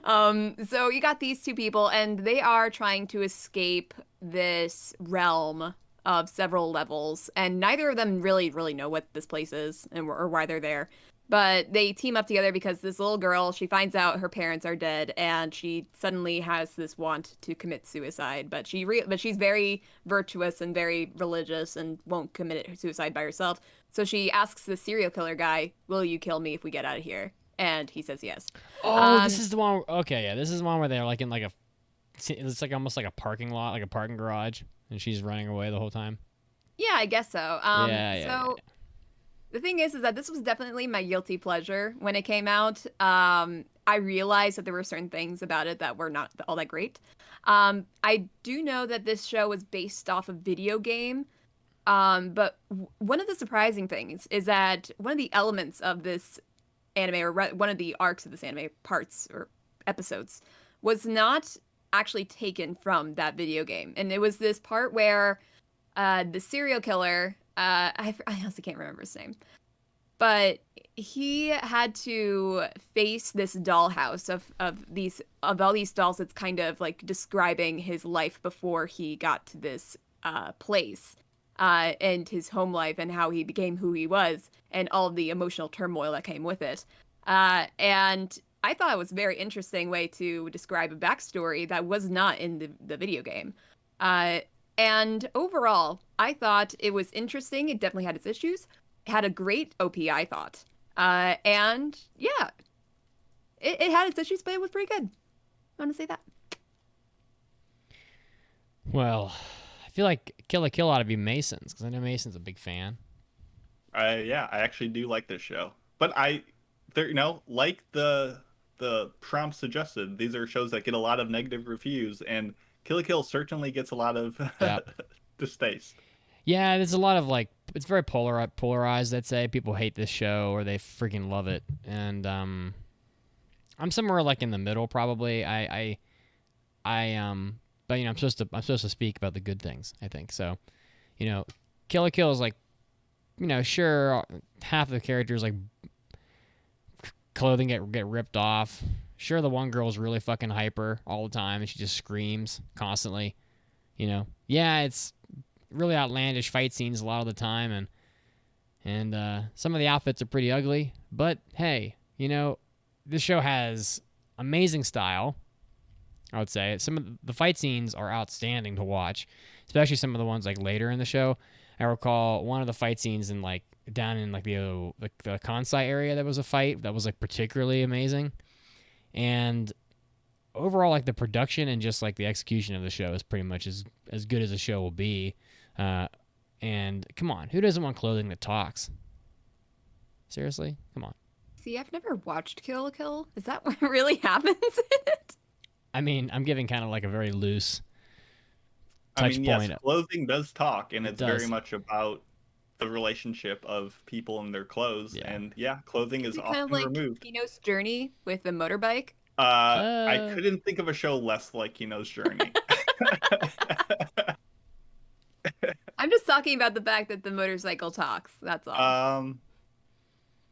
So you got these two people, and they are trying to escape this realm of several levels, and neither of them really know what this place is or why they're there. But they team up together because this little girl, she finds out her parents are dead, and she suddenly has this want to commit suicide. But she's very virtuous and very religious and won't commit suicide by herself. So she asks the serial killer guy, "Will you kill me if we get out of here?" And he says yes. Oh, this is the one. Okay, yeah, this is the one where they're like in like it's like almost like a parking lot, like a parking garage, and she's running away the whole time. Yeah, I guess so. Yeah. The thing is that this was definitely my guilty pleasure when it came out. I realized that there were certain things about it that were not all that great. I do know that this show was based off a video game. But one of the surprising things is that one of the elements of this anime, or one of the arcs of this anime, parts or episodes, was not actually taken from that video game. And it was this part where the serial killer, I honestly can't remember his name, but he had to face this dollhouse of all these dolls that's kind of like describing his life before he got to this place. And his home life and how he became who he was and all of the emotional turmoil that came with it. And I thought it was a very interesting way to describe a backstory that was not in the video game. And overall, I thought it was interesting. It definitely had its issues. It had a great OP, I thought. And yeah, it had its issues, but it was pretty good. I want to say that. Well, I feel like Kill la Kill ought to be Mason's, because I know Mason's a big fan. Yeah, I actually do like this show, but like the prompt suggested, these are shows that get a lot of negative reviews, and Kill la Kill certainly gets a lot of distaste. Yeah, there's a lot of like, it's very polarized. I'd say people hate this show or they freaking love it, and I'm somewhere like in the middle probably. But I'm supposed to speak about the good things, I think. So, Kill la Kill is like, sure, half of the characters like clothing get ripped off. Sure, the one girl's really fucking hyper all the time and she just screams constantly. Yeah, it's really outlandish fight scenes a lot of the time, and some of the outfits are pretty ugly. But hey, this show has amazing style. I would say some of the fight scenes are outstanding to watch, especially some of the ones like later in the show. I recall one of the fight scenes in like down in like the Kansai area. That was a fight that was like particularly amazing, and overall like the production and just like the execution of the show is pretty much as good as a show will be. And come on, who doesn't want clothing that talks? Seriously, come on. See, I've never watched Kill la Kill. Is that what really happens in it? I mean, I'm giving kind of like a very loose touch point. Yes, clothing does talk, and it's very much about the relationship of people and their clothes. Yeah. And yeah, clothing is often kind of like removed. Kino's Journey with the motorbike. I couldn't think of a show less like Kino's Journey. I'm just talking about the fact that the motorcycle talks. That's all.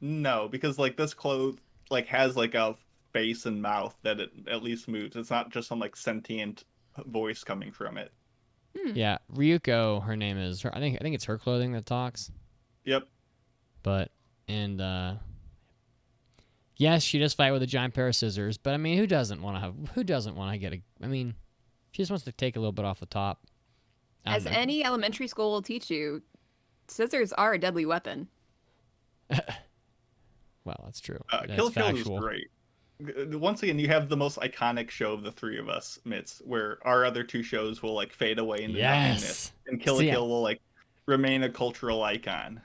No, because like this clothes like has like a face and mouth that it at least moves. It's not just some like sentient voice coming from it. Yeah, Ryuko, her name is. I think it's her clothing that talks. Yep. But yes, she does fight with a giant pair of scissors. But I mean, who doesn't want to get a? I mean, she just wants to take a little bit off the top. As any elementary school will teach you, scissors are a deadly weapon. Well, that's true. Kill la Kill is great. once again, you have the most iconic show of the three of us, Mitz, where our other two shows will like fade away into nothingness, Yes. and Kill la See, Kill will like remain a cultural icon.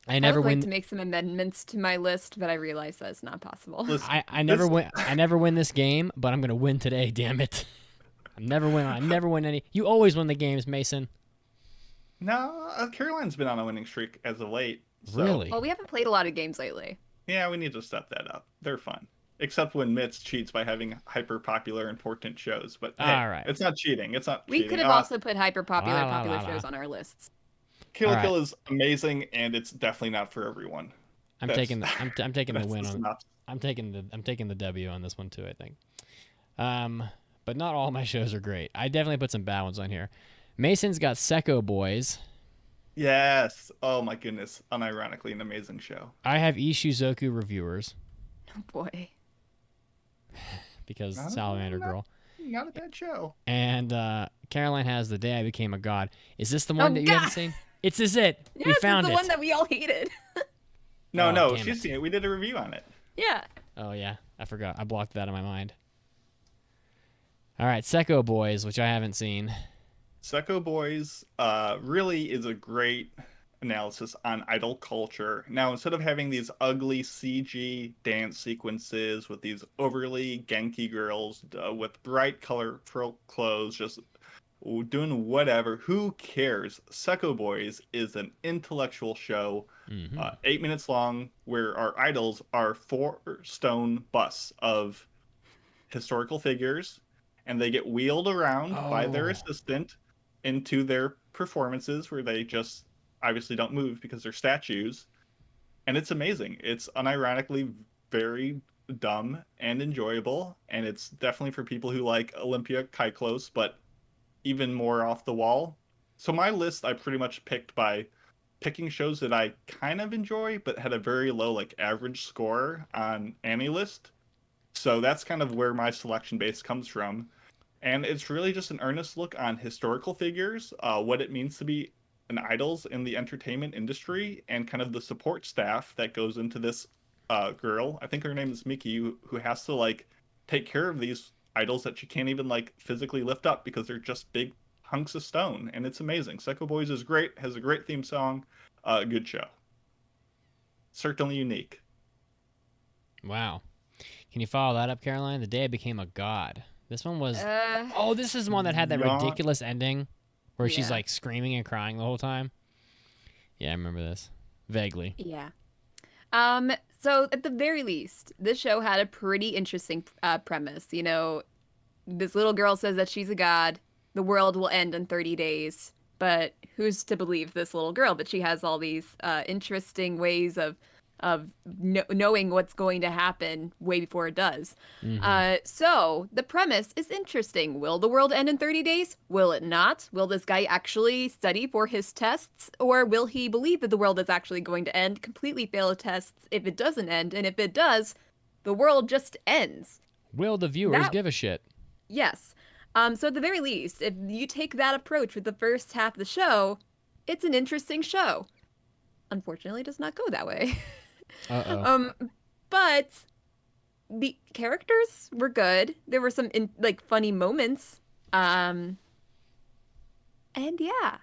I I never would like win. to make some amendments to my list, but I realize that's not possible. Listen, I never this- win. I never win this game, but I'm gonna win today. Damn it! I never win any. You always win the games, Mason. No, Caroline's been on a winning streak as of late. So, Really? Well, we haven't played a lot of games lately. yeah, we need to step that up. They're fun. Except when Mitz cheats by having hyper popular important shows. But hey, All right. it's not cheating. It's not We cheating. could have also put hyper popular La, la, popular la, la. shows on our lists. Kill la All Kill is amazing, and it's definitely not for everyone. I'm That's- taking the I'm taking the that's win the on. synopsis. I'm taking the W on this one too. I think. But not all my shows are great. I definitely put some bad ones on here. Mason's got Secco Boys. Yes. Oh my goodness. Unironically, an amazing show. I have Ishizoku Reviewers Oh boy. because No, Salamander no. Girl. Not a bad show. And Caroline has The Day I Became a God. Is this the one Oh, that you haven't God. seen? It's is it. Yes, We found it's the it. one that we all hated. No, Oh, no, damn she's it. seen it. We did a review on it. Yeah. Oh yeah, I forgot. I blocked that in my mind. All right, Secco Boys, which I haven't seen. Secco Boys really is a great analysis on idol culture. Now, instead of having these ugly CG dance sequences with these overly Genki girls with bright colorful clothes, just doing whatever, who cares? Secco Boys is an intellectual show, Mhm. 8 minutes long, where our idols are 4 stone busts of historical figures, and they get wheeled around by their Oh. assistant into their performances where they just obviously don't move because they're statues. And it's amazing. It's unironically very dumb and enjoyable, and it's definitely for people who like Olympia Kyklos, but even more off the wall. So my list I pretty much picked by picking shows that I kind of enjoy but had a very low like average score on AniList. So that's kind of where my selection base comes from. And it's really just an earnest look on historical figures, what it means to be an idols in the entertainment industry, and kind of the support staff that goes into this girl. I think her name is Miki, who has to like take care of these idols that she can't even like physically lift up because they're just big hunks of stone. And it's amazing. Secco Boys is great, has a great theme song, good show. Certainly unique. Wow. Can you follow that up, Caroline? The Day I Became a God. This one was. Uh, Oh, this is the one that had that Yeah. ridiculous ending where she's Yeah. like screaming and crying the whole time. Yeah, I remember this vaguely. yeah. So at the very least, this show had a pretty interesting premise. You know, this little girl says that she's a god. The world will end in 30 days. But who's to believe this little girl? But she has all these interesting ways of knowing what's going to happen way before it does. So the premise is interesting. Will the world end in 30 days? Will it not? Will this guy actually study for his tests? Or will he believe that the world is actually going to end, completely fail the tests if it doesn't end? And if it does, the world just ends. Will the viewers That- give a shit? Yes. So at the very least, if you take that approach with the first half of the show, it's an interesting show. Unfortunately, it does not go that way. Uh-oh. But the characters were good. There were some funny moments. And yeah,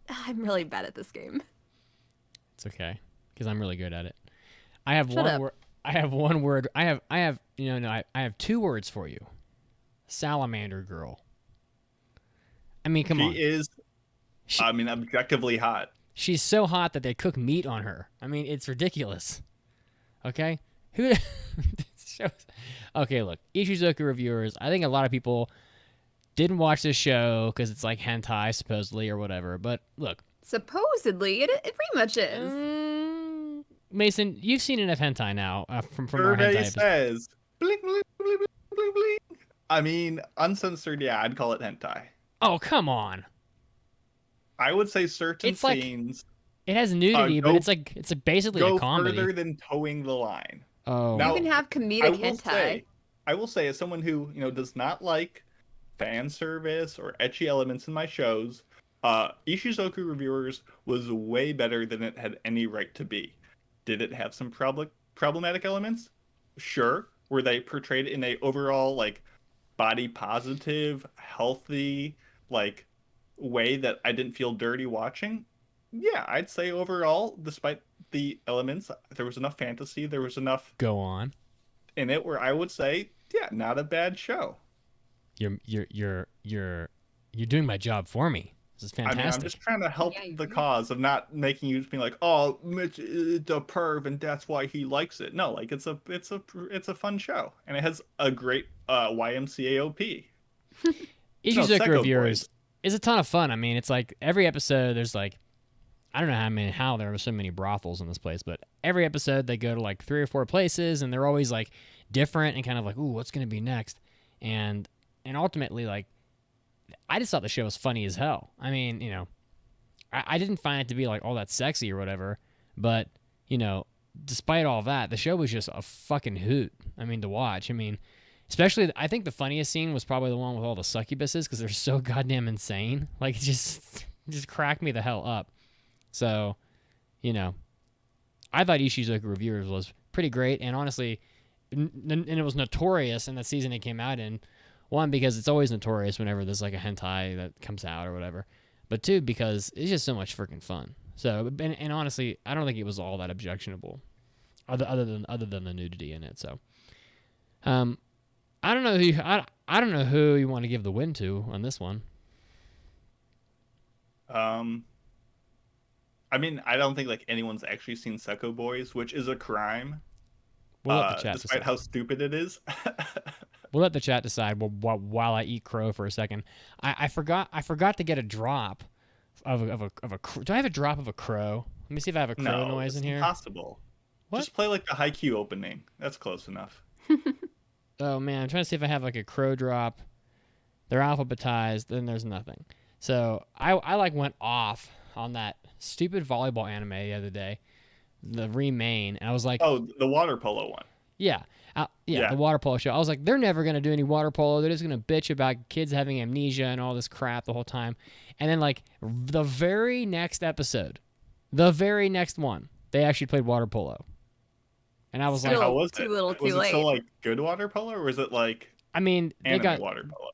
I'm really bad at this game. It's okay, because I'm really good at it. I have Shut one up. word. I have one word. I have. I have 2 words for you. Salamander Girl. I mean, come on. She is, She- I mean, objectively hot. She's so hot that they cook meat on her. I mean, it's ridiculous. Okay? Who shows? Okay, look. Ishizoku Reviewers. I think a lot of people didn't watch this show because it's like hentai, supposedly, or whatever. But look. Supposedly, it pretty much is. Mason, you've seen enough hentai now from our Survey hentai episode. says, bling, bling, bling, bling, bling, bling. I mean, uncensored, yeah, I'd call it hentai. Oh, come on. I would say certain It's like- scenes It has nudity, go- but it's basically go a comedy. further than towing the line. Oh. Now- You can have I comedic will hentai. I will say, as someone who does not like fan service or ecchi elements in my shows, Ishizoku Reviewers was way better than it had any right to be. Did it have some problematic elements? Sure. Were they portrayed in a overall like body positive, healthy, like way that I didn't feel dirty watching? Yeah, I'd say overall, despite the elements, there was enough fantasy, there was enough Go on. in it where I would say, yeah, not a bad show. You're doing my job for me. This is I mean, I'm fantastic. just trying to help Yeah, the cause of not making you be like, "Oh, Mitch is a perv, and that's why he likes it." No, like it's a fun show, and it has a great YMCAOP. No, Ishizoku Secco Reviewers Boys. is a ton of fun. I mean, it's like every episode there's like I don't know how there are so many brothels in this place, but every episode they go to like 3 or 4 places and they're always like different and kind of like, ooh, what's gonna be next? And ultimately like I just thought the show was funny as hell. I mean, I didn't find it to be like all that sexy or whatever, but despite all that, the show was just a fucking hoot. I mean, to watch. I mean, especially I think the funniest scene was probably the one with all the succubuses because they're so goddamn insane. Like, it just cracked me the hell up. So, I thought Ishizoku Reviewers was pretty great, and honestly, and it was notorious in the season it came out in. One, because it's always notorious whenever there's like a hentai that comes out or whatever. But two, because it's just so much freaking fun. So, and honestly, I don't think it was all that objectionable, other than the nudity in it. So, I don't know I don't know who you want to give the win to on this one. I mean, I don't think like anyone's actually seen Secco Boys, which is a crime, We'll let the chat despite decide. how stupid it is. We'll let the chat decide while I eat crow for a second. I forgot to get a drop of a do I have a drop of a crow? Let me see if I have a crow No, noise it's in here. impossible. What? Just play like the Haikyuu opening. That's close enough. Oh man, I'm trying to see if I have like a crow drop. They're alphabetized, then there's nothing. So I like went off on that stupid volleyball anime the other day, the Remain, and I was like, Oh, the water polo one. yeah, Yeah. the water polo show. I was like, they're never gonna do any water polo. They're just gonna bitch about kids having amnesia and all this crap the whole time. And then like the very next episode, the very next one, they actually played water polo, and I was Still- like, How was too it? little, Was too it still late. like good water polo, or was it like I mean, they anime got water polo?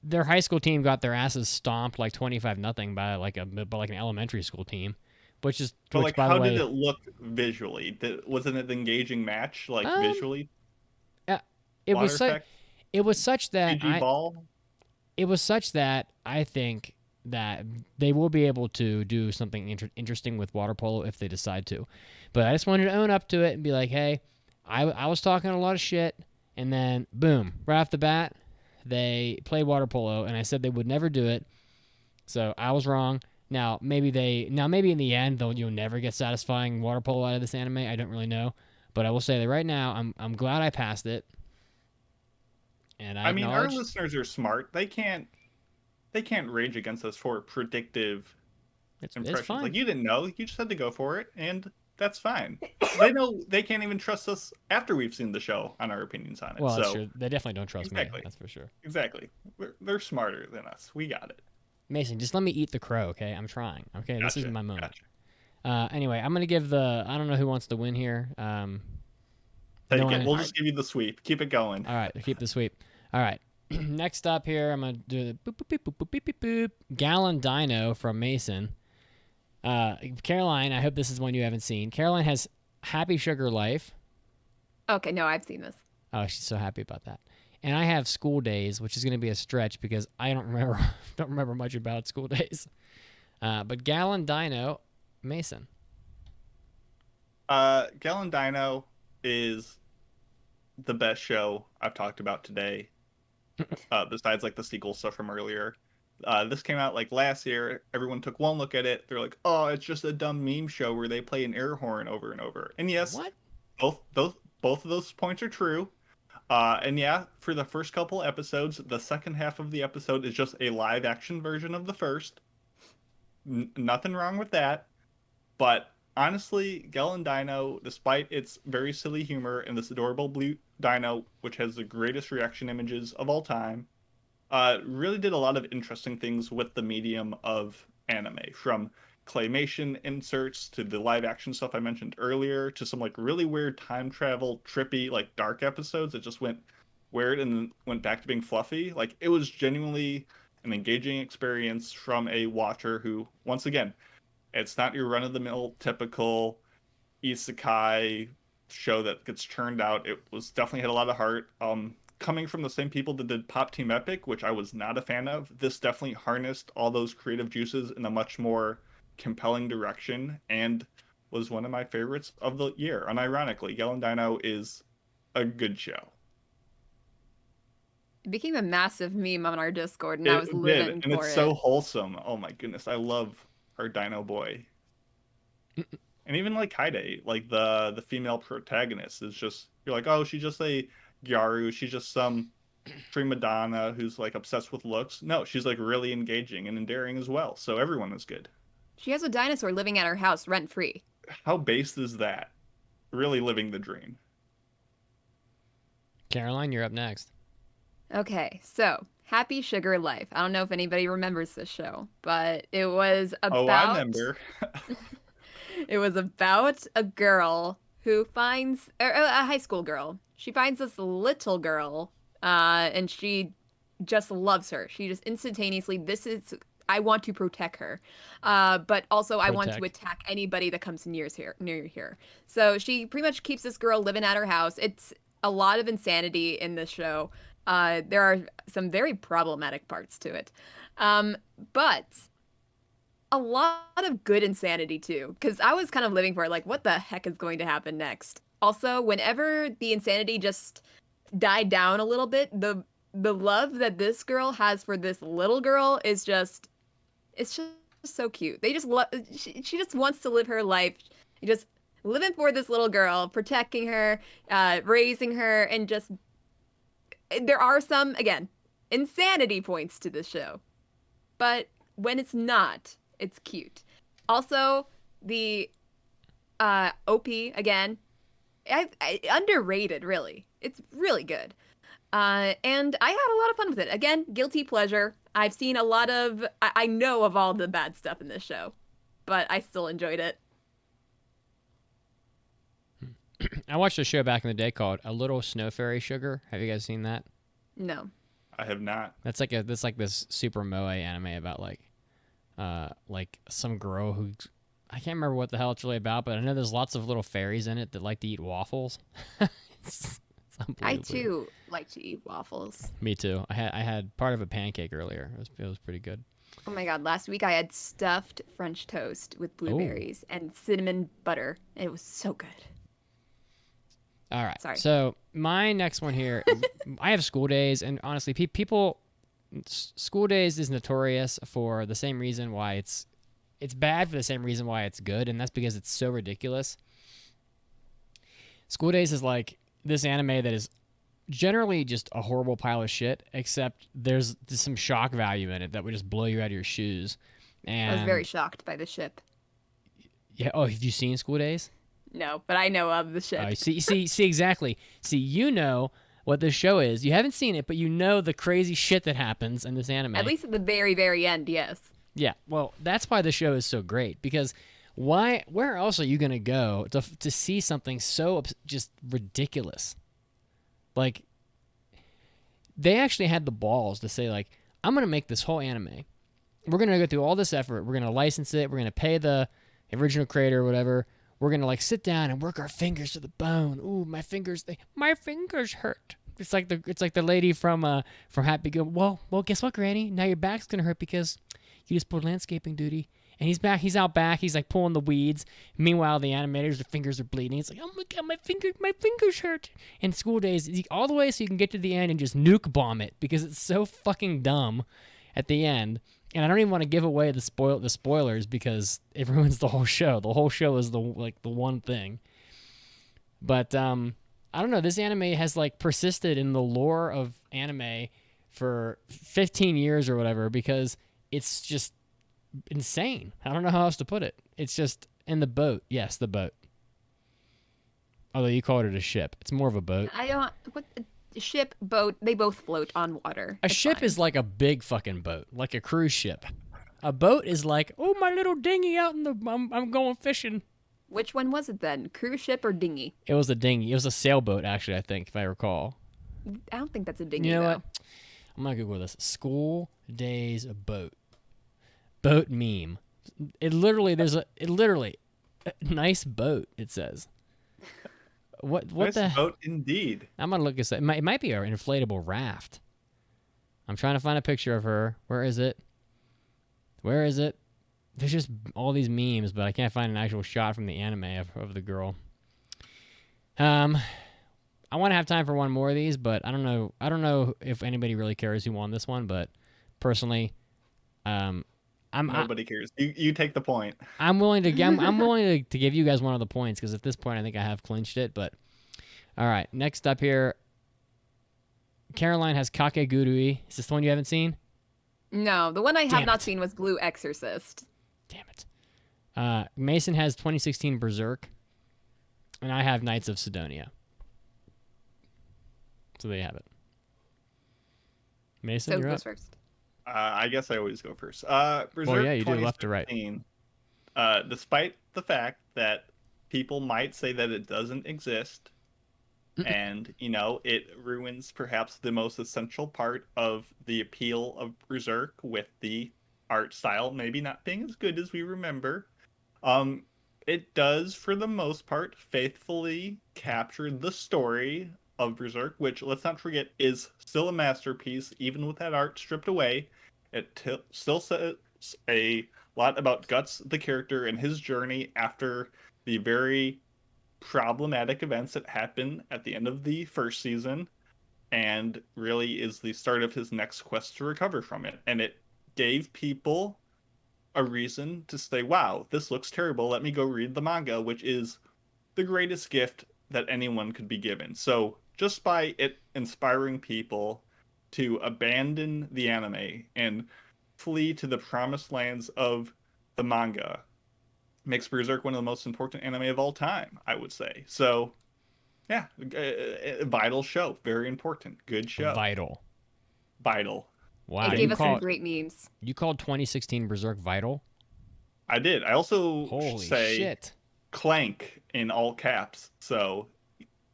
their high school team got their asses stomped like 25-0 by an elementary school team, which is But which like, by the how way, did it look visually? Wasn't it an engaging match, like Um, visually? it Water was such effect, it was such that CG ball. it was such that I think that they will be able to do something interesting with water polo if they decide to. But I just wanted to own up to it and be like, hey, I was talking a lot of shit, and then boom, right off the bat, they played water polo, and I said they would never do it. So I was wrong. Maybe in the end you'll never get satisfying water polo out of this anime. I don't really know, but I will say that right now I'm glad I passed it. And I I mean, our acknowledge listeners are smart. They can't rage against us for predictive it's impressions. fine. Like, you didn't know, you just had to go for it, and that's fine. They know they can't even trust us after we've seen the show on our opinions on it. Well, that's So true. They definitely don't trust Exactly. me. That's for sure. exactly, they're smarter than us. We got it. Mason, just let me eat the crow, okay? I'm trying. Okay, this is Gotcha, my moment. gotcha. Anyway, I'm gonna give I don't know who wants to win here. Take No it. one- We'll just give you the sweep. Keep it going. All right, keep the sweep. All right. Next up here, I'm gonna do the boop boop boop boop boop boop boop boop. Gallon Dino from Mason. Caroline, I hope this is one you haven't seen. Caroline has Happy Sugar Life. Okay, no, I've seen this. Oh, she's so happy about that. And I have School Days, which is gonna be a stretch because I don't remember much about School Days. But Gallon Dino, Mason. Gallon Dino is the best show I've talked about today. Besides like the sequel stuff from earlier. This came out like last year. Everyone took one look at it. They're like, "Oh, it's just a dumb meme show where they play an air horn over and over." And yes, What? both of those points are true. And yeah, for the first couple episodes, the second half of the episode is just a live action version of the first. Nothing wrong with that. But honestly, Gallon Dino, despite its very silly humor and this adorable blue dino, which has the greatest reaction images of all time, really did a lot of interesting things with the medium of anime. From claymation inserts to the live action stuff I mentioned earlier to some like really weird time travel, trippy, like dark episodes that just went weird and then went back to being fluffy. Like it was genuinely an engaging experience from a watcher who, once again, it's not your run-of-the-mill typical isekai show that gets churned out. It was definitely had a lot of heart. Coming from the same people that did Pop Team Epic, which I was not a fan of, this definitely harnessed all those creative juices in a much more compelling direction and was one of my favorites of the year. Unironically, Yellow Dino is a good show. It became a massive meme on our Discord, and I was living and for it's it. so wholesome. Oh my goodness, I love our Dino Boy. And even like Kaide, like the female protagonist is just, you're like, oh, she's just a Gyaru, she's just some prima donna who's like obsessed with looks. No, she's like really engaging and endearing as well. So everyone is good. She has a dinosaur living at her house rent free. How based is that? Really living the dream. Caroline, you're up next. Okay, so Happy Sugar Life. I don't know if anybody remembers this show, but it was about. Oh, I remember. It was about a girl who finds a high school girl. She finds this little girl, and she just loves her. She just instantaneously, I want to protect her, but also I want to attack anybody that comes near here. So she pretty much keeps this girl living at her house. It's a lot of insanity in this show. There are some very problematic parts to it, but a lot of good insanity too, because I was kind of living for it, like, what the heck is going to happen next? Also, whenever the insanity just died down a little bit, the love that this girl has for this little girl is just, it's just so cute. They just love, she just wants to live her life, just living for this little girl, protecting her, raising her, and just, there are some, again, insanity points to this show, but when it's not, it's cute. Also, the OP, again, I underrated, really. It's really good. And I had a lot of fun with it. Again, guilty pleasure. I've seen a lot of... I know of all the bad stuff in this show, but I still enjoyed it. I watched a show back in the day called A Little Snow Fairy Sugar. Have you guys seen that? No. I have not. That's like this super moe anime about like some girl who, I can't remember what the hell it's really about, but I know there's lots of little fairies in it that like to eat waffles. it's I too like to eat waffles. Me too. I had part of a pancake earlier. It was pretty good. Oh my god, last week I had stuffed French toast with blueberries and cinnamon butter. It was so good. All right. Sorry. So my next one here, I have School Days, and honestly, School Days is notorious for the same reason why it's bad, for the same reason why it's good, and that's because it's so ridiculous. School Days is like this anime that is generally just a horrible pile of shit, except there's some shock value in it that would just blow you out of your shoes. And I was very shocked by the ship. Yeah. Oh, have you seen School Days? No, but I know of the ship. See exactly. See, you know what this show is. You haven't seen it, but you know the crazy shit that happens in this anime. At least at the very, very end, yes. Yeah, well, that's why the show is so great, because where else are you going to go to see something so just ridiculous? Like, they actually had the balls to say, like, I'm going to make this whole anime. We're going to go through all this effort. We're going to license it. We're going to pay the original creator or whatever. We're going to, like, sit down and work our fingers to the bone. Ooh, my fingers hurt. It's like the lady from Happy Go. Well, guess what, Granny? Now your back's going to hurt because you just pulled landscaping duty. And he's out back. He's like pulling the weeds. Meanwhile, the animators, their fingers are bleeding. It's like, oh my god, my fingers hurt. And School Days, all the way so you can get to the end and just nuke bomb it because it's so fucking dumb at the end. And I don't even want to give away the spoilers because it ruins the whole show. The whole show is the one thing. But I don't know. This anime has like persisted in the lore of anime for 15 years or whatever because it's just insane. I don't know how else to put it. It's just in the boat. Yes, the boat. Although you called it a ship. It's more of a boat. Ship, boat, they both float on water. A ship is like a big fucking boat, like a cruise ship. A boat is like, oh, my little dinghy out in the, I'm going fishing. Which one was it then? Cruise ship or dinghy? It was a dinghy. It was a sailboat, actually, I think, if I recall. I don't think that's a dinghy, You know though. what? I'm going to Google this. School days boat. Boat meme. It literally, nice boat, it says. What Nice the? boat indeed. I'm going to look this up. It might be an inflatable raft. I'm trying to find a picture of her. Where is it? There's just all these memes, but I can't find an actual shot from the anime of the girl. I want to have time for one more of these, but I don't know if anybody really cares who won this one, but personally, Nobody cares. You take the point. I'm willing to give you guys one of the points, because at this point I think I have clinched it. But all right, next up here, Caroline has Kakegurui. Is this the one you haven't seen? No, the one I Damn have not it. seen was Blue Exorcist. Damn it. Mason has 2016 Berserk, and I have Knights of Sidonia. So there you have it. Mason, So you're who up. goes first? I guess I always go first. Berserk Well, yeah, you do left to right. 2016, despite the fact that people might say that it doesn't exist, and it ruins perhaps the most essential part of the appeal of Berserk with the art style maybe not being as good as we remember. It does, for the most part, faithfully capture the story of Berserk, which, let's not forget, is still a masterpiece, even with that art stripped away. It still says a lot about Guts, the character, and his journey after the very problematic events that happen at the end of the first season, and really is the start of his next quest to recover from it. And it gave people a reason to say, wow, this looks terrible, let me go read the manga, which is the greatest gift that anyone could be given. So just by it inspiring people to abandon the anime and flee to the promised lands of the manga makes Berserk one of the most important anime of all time, I would say. So, yeah, a vital show, very important, good show. Vital. Wow. It gave us some great memes. You called 2016 Berserk vital? I did. I also Holy say shit. Clank in all caps. So,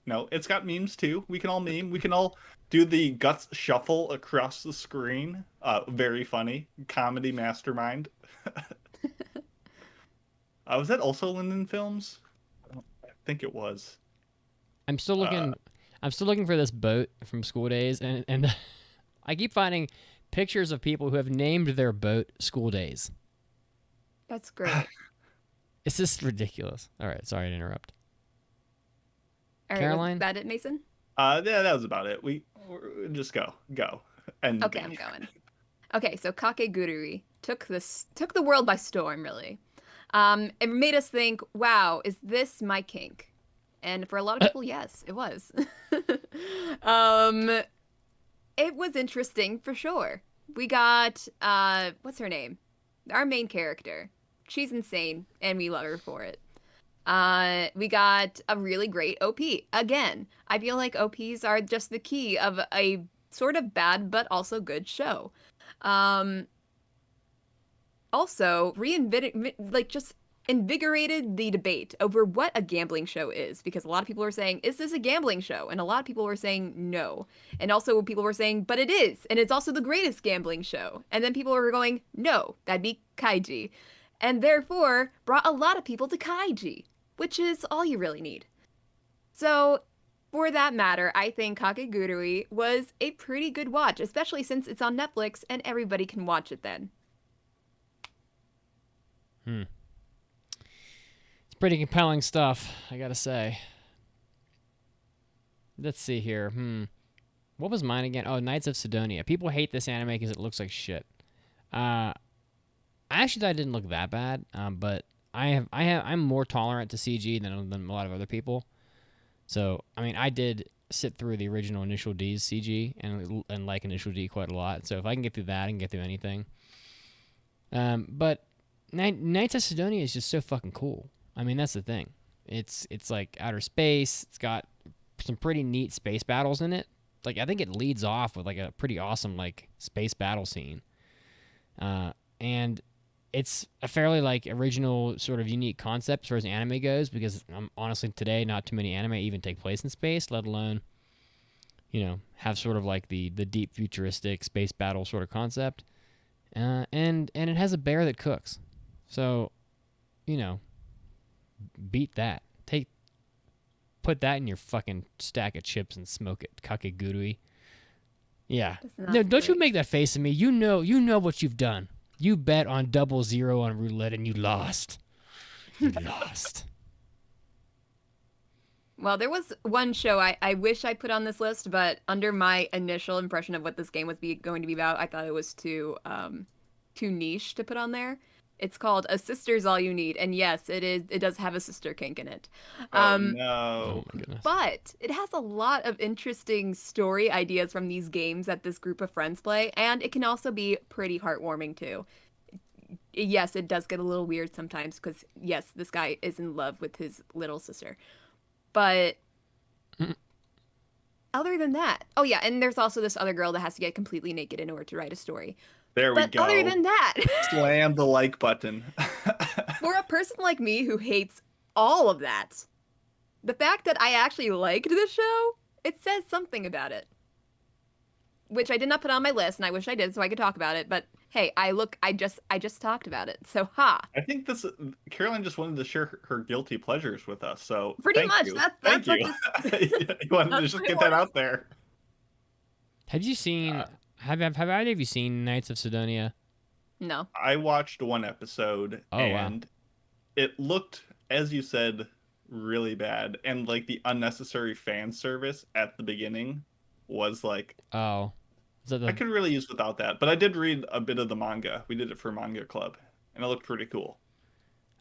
it's got memes too. We can all meme. We can all do the Guts shuffle across the screen. Very funny. Comedy mastermind. Was that also Linden Films? I think it was. I'm still looking for this boat from School Days, and I keep finding pictures of people who have named their boat School Days. That's great. It's just ridiculous. All right, sorry to interrupt. All right, Caroline? was that it, Mason? Yeah, that was about it. We just go. And Okay, I'm going. Okay, so Kakegurui took the world by storm, really. It made us think, wow, is this my kink? And for a lot of people, yes, it was. It was interesting for sure. We got what's her name? Our main character. She's insane, and we love her for it. We got a really great OP. Again, I feel like OPs are just the key of a sort of bad but also good show. Also, just invigorated the debate over what a gambling show is, because a lot of people were saying, is this a gambling show? And a lot of people were saying no. And also people were saying, but it is, and it's also the greatest gambling show. And then people were going, no, that'd be Kaiji. And therefore brought a lot of people to Kaiji, which is all you really need. So for that matter, I think Kakegurui was a pretty good watch, especially since it's on Netflix and everybody can watch it then. It's pretty compelling stuff, I gotta say. Let's see here. What was mine again? Oh, Knights of Sidonia. People hate this anime because it looks like shit. I actually thought it didn't look that bad, but I'm more tolerant to CG than a lot of other people. So, I mean, I did sit through the original Initial D's CG and like Initial D quite a lot. So if I can get through that, I can get through anything. But Knights of Sidonia is just so fucking cool. I mean, that's the thing. It's like outer space. It's got some pretty neat space battles in it. Like, I think it leads off with like a pretty awesome like space battle scene. And it's a fairly like original sort of unique concept as far as anime goes, because honestly today not too many anime even take place in space, let alone, you know, have sort of like the deep futuristic space battle sort of concept. And it has a bear that cooks. So, you know, beat that. Put that in your fucking stack of chips and smoke it. Kakegurui. Yeah. No, don't you make that face at me. You know what you've done. You bet on 00 on roulette and you lost. You lost. Well, there was one show I wish I put on this list, but under my initial impression of what this game was going to be about, I thought it was too niche to put on there. It's called A Sister's All You Need, and yes, it does have a sister kink in it. Oh no! Oh my goodness. But it has a lot of interesting story ideas from these games that this group of friends play, and it can also be pretty heartwarming too. Yes, it does get a little weird sometimes because yes, this guy is in love with his little sister. But other than that, oh yeah, and there's also this other girl that has to get completely naked in order to write a story. There we But go. other than that, Slam the like button. for a person like me who hates all of that, the fact that I actually liked this show, it says something about it. Which I did not put on my list, and I wish I did so I could talk about it. But hey, I just talked about it. So I think Caroline just wanted to share her guilty pleasures with us. So Pretty thank much, you. that's Thank what you. You wanted to just get that out there. Have you seen? Have either of you seen Knights of Sidonia? No. I watched one episode and it looked, as you said, really bad. And like the unnecessary fan service at the beginning was like, Oh, is that I could really use without that. But I did read a bit of the manga. We did it for Manga Club, and it looked pretty cool.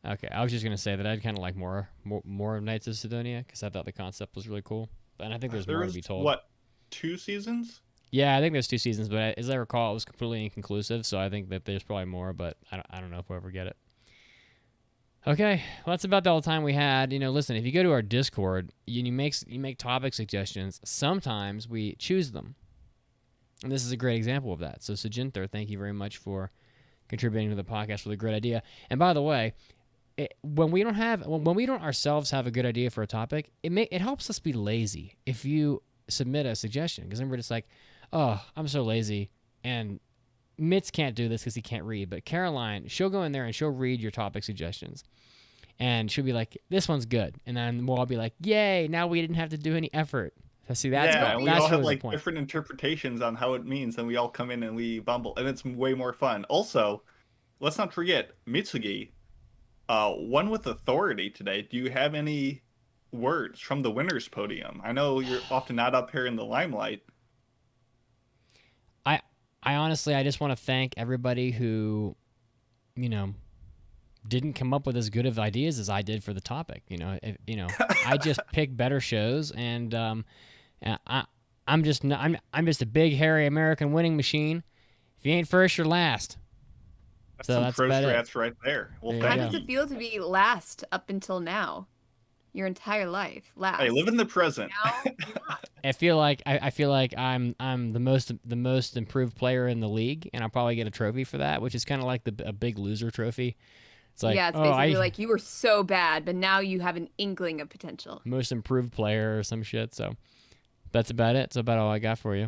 Okay, I was just gonna say that I'd kind of like more of Knights of Sidonia because I thought the concept was really cool, and I think there's more to be told. What, 2 seasons? Yeah, I think there's 2 seasons, but as I recall, it was completely inconclusive. So I think that there's probably more, but I don't know if we'll ever get it. Okay, well, that's about all the time we had. You know, listen, if you go to our Discord, you make topic suggestions. Sometimes we choose them, and this is a great example of that. So Sujinthar, thank you very much for contributing to the podcast with a great idea. And by the way, when we don't ourselves have a good idea for a topic, it helps us be lazy if you submit a suggestion, because then we're just like, oh, I'm so lazy, and Mitz can't do this because he can't read, but Caroline, she'll go in there and she'll read your topic suggestions, and she'll be like, this one's good, and then we'll all be like, yay, now we didn't have to do any effort. See, that's we all have really like the point. different interpretations on how it means, and we all come in and we bumble, and it's way more fun. Also, let's not forget Mitsugi, one with authority today. Do you have any words from the winner's podium? I know you're often not up here in the limelight. I honestly, I just want to thank everybody who, you know, didn't come up with as good of ideas as I did for the topic. You know, I just pick better shows, and I'm just a big hairy American winning machine. If you ain't first, you're last. That's So some that's pro about it. strats right there. Well, There you How thank does you. it feel to be last up until now? Your entire life, last. Hey, live in the present. Now, you're not. I feel like I'm the most improved player in the league, and I'll probably get a trophy for that, which is kind of like a big loser trophy. It's like, yeah, it's oh, basically like you were so bad, but now you have an inkling of potential. most improved player or some shit. So that's about it. That's about all I got for you.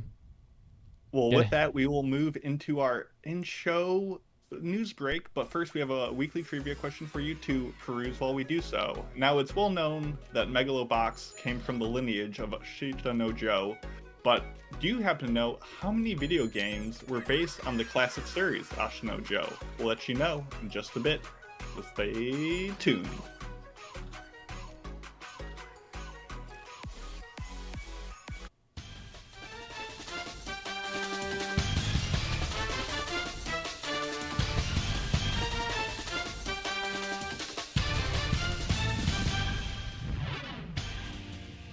Well, Yeah. with that, we will move into our in-show news break. But first, we have a weekly trivia question for you to peruse while we do so. Now, it's well known that Megalobox came from the lineage of Ashita no Joe, but do you happen to know how many video games were based on the classic series Ashita no Joe? We'll let you know in just a bit. So stay tuned.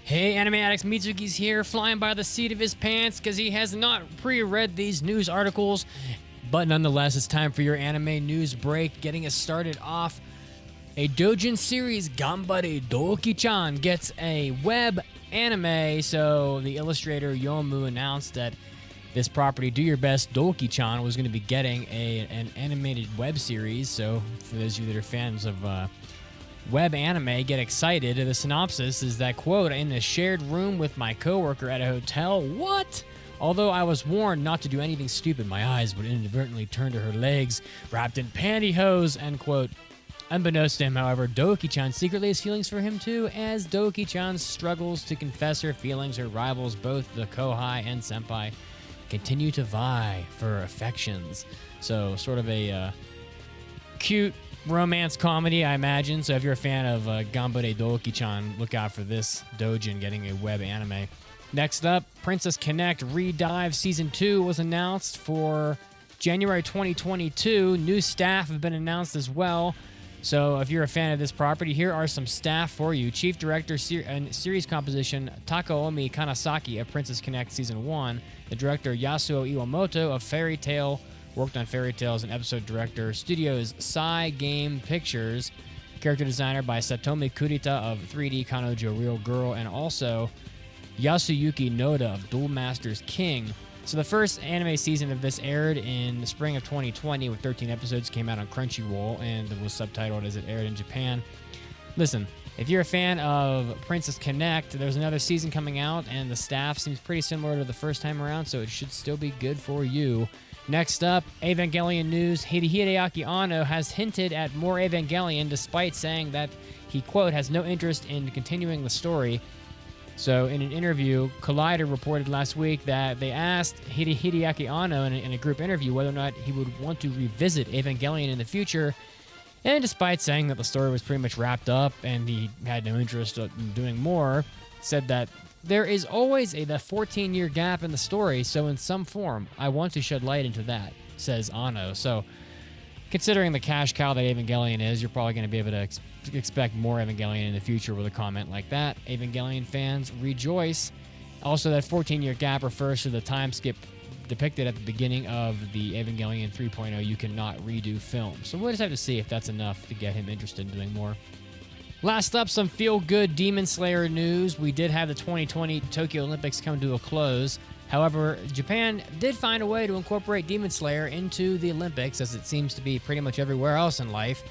Hey, Anime Addicts, Mitsuki's here, flying by the seat of his pants because he has not pre-read these news articles. But nonetheless, it's time for your anime news break. Getting us started off, a doujin series, Gambare Doki-chan, gets a web anime. So the illustrator Yomu announced that this property, Do Your Best Doki-chan, was going to be getting an animated web series. So for those of you that are fans of web anime, get excited. The synopsis is that, quote, in a shared room with my coworker at a hotel. What? Although I was warned not to do anything stupid, my eyes would inadvertently turn to her legs wrapped in pantyhose, end quote. Unbeknownst to him, however, Doki-chan secretly has feelings for him too, as Doki-chan struggles to confess her feelings. Her rivals, both the Kohai and Senpai, continue to vie for affections. So sort of a cute romance comedy, I imagine. So if you're a fan of Ganbare Doki-chan, look out for this doujin getting a web anime. Next up, Princess Connect Redive Season 2 was announced for January 2022. New staff have been announced as well. So if you're a fan of this property, here are some staff for you. Chief Director and Series Composition Takaomi Kanasaki of Princess Connect Season 1. The director Yasuo Iwamoto of Fairy Tail, worked on Fairy Tail as an episode director. Studios Psy Game Pictures. Character designer by Satomi Kurita of 3D Kanojo Real Girl. And also Yasuyuki Noda of Duel Masters King. So the first anime season of this aired in the spring of 2020 with 13 episodes, came out on Crunchyroll, and was subtitled as it aired in Japan. Listen, if you're a fan of Princess Connect, there's another season coming out, and the staff seems pretty similar to the first time around, so it should still be good for you. Next up, Evangelion news. Hideaki Anno has hinted at more Evangelion, despite saying that he, quote, has no interest in continuing the story. So in an interview, Collider reported last week that they asked Hideaki Anno in a group interview whether or not he would want to revisit Evangelion in the future. And despite saying that the story was pretty much wrapped up and he had no interest in doing more, said that there is always the 14-year gap in the story, so in some form, I want to shed light into that, says Anno. So considering the cash cow that Evangelion is, you're probably going to be able to expect more Evangelion in the future with a comment like that. Evangelion fans rejoice. Also, that 14-year gap refers to the time skip depicted at the beginning of the Evangelion 3.0 You Cannot Redo film. So we'll just have to see if that's enough to get him interested in doing more. Last up, some feel-good Demon Slayer news. We did have the 2020 Tokyo Olympics come to a close. However, Japan did find a way to incorporate Demon Slayer into the Olympics, as it seems to be pretty much everywhere else in life.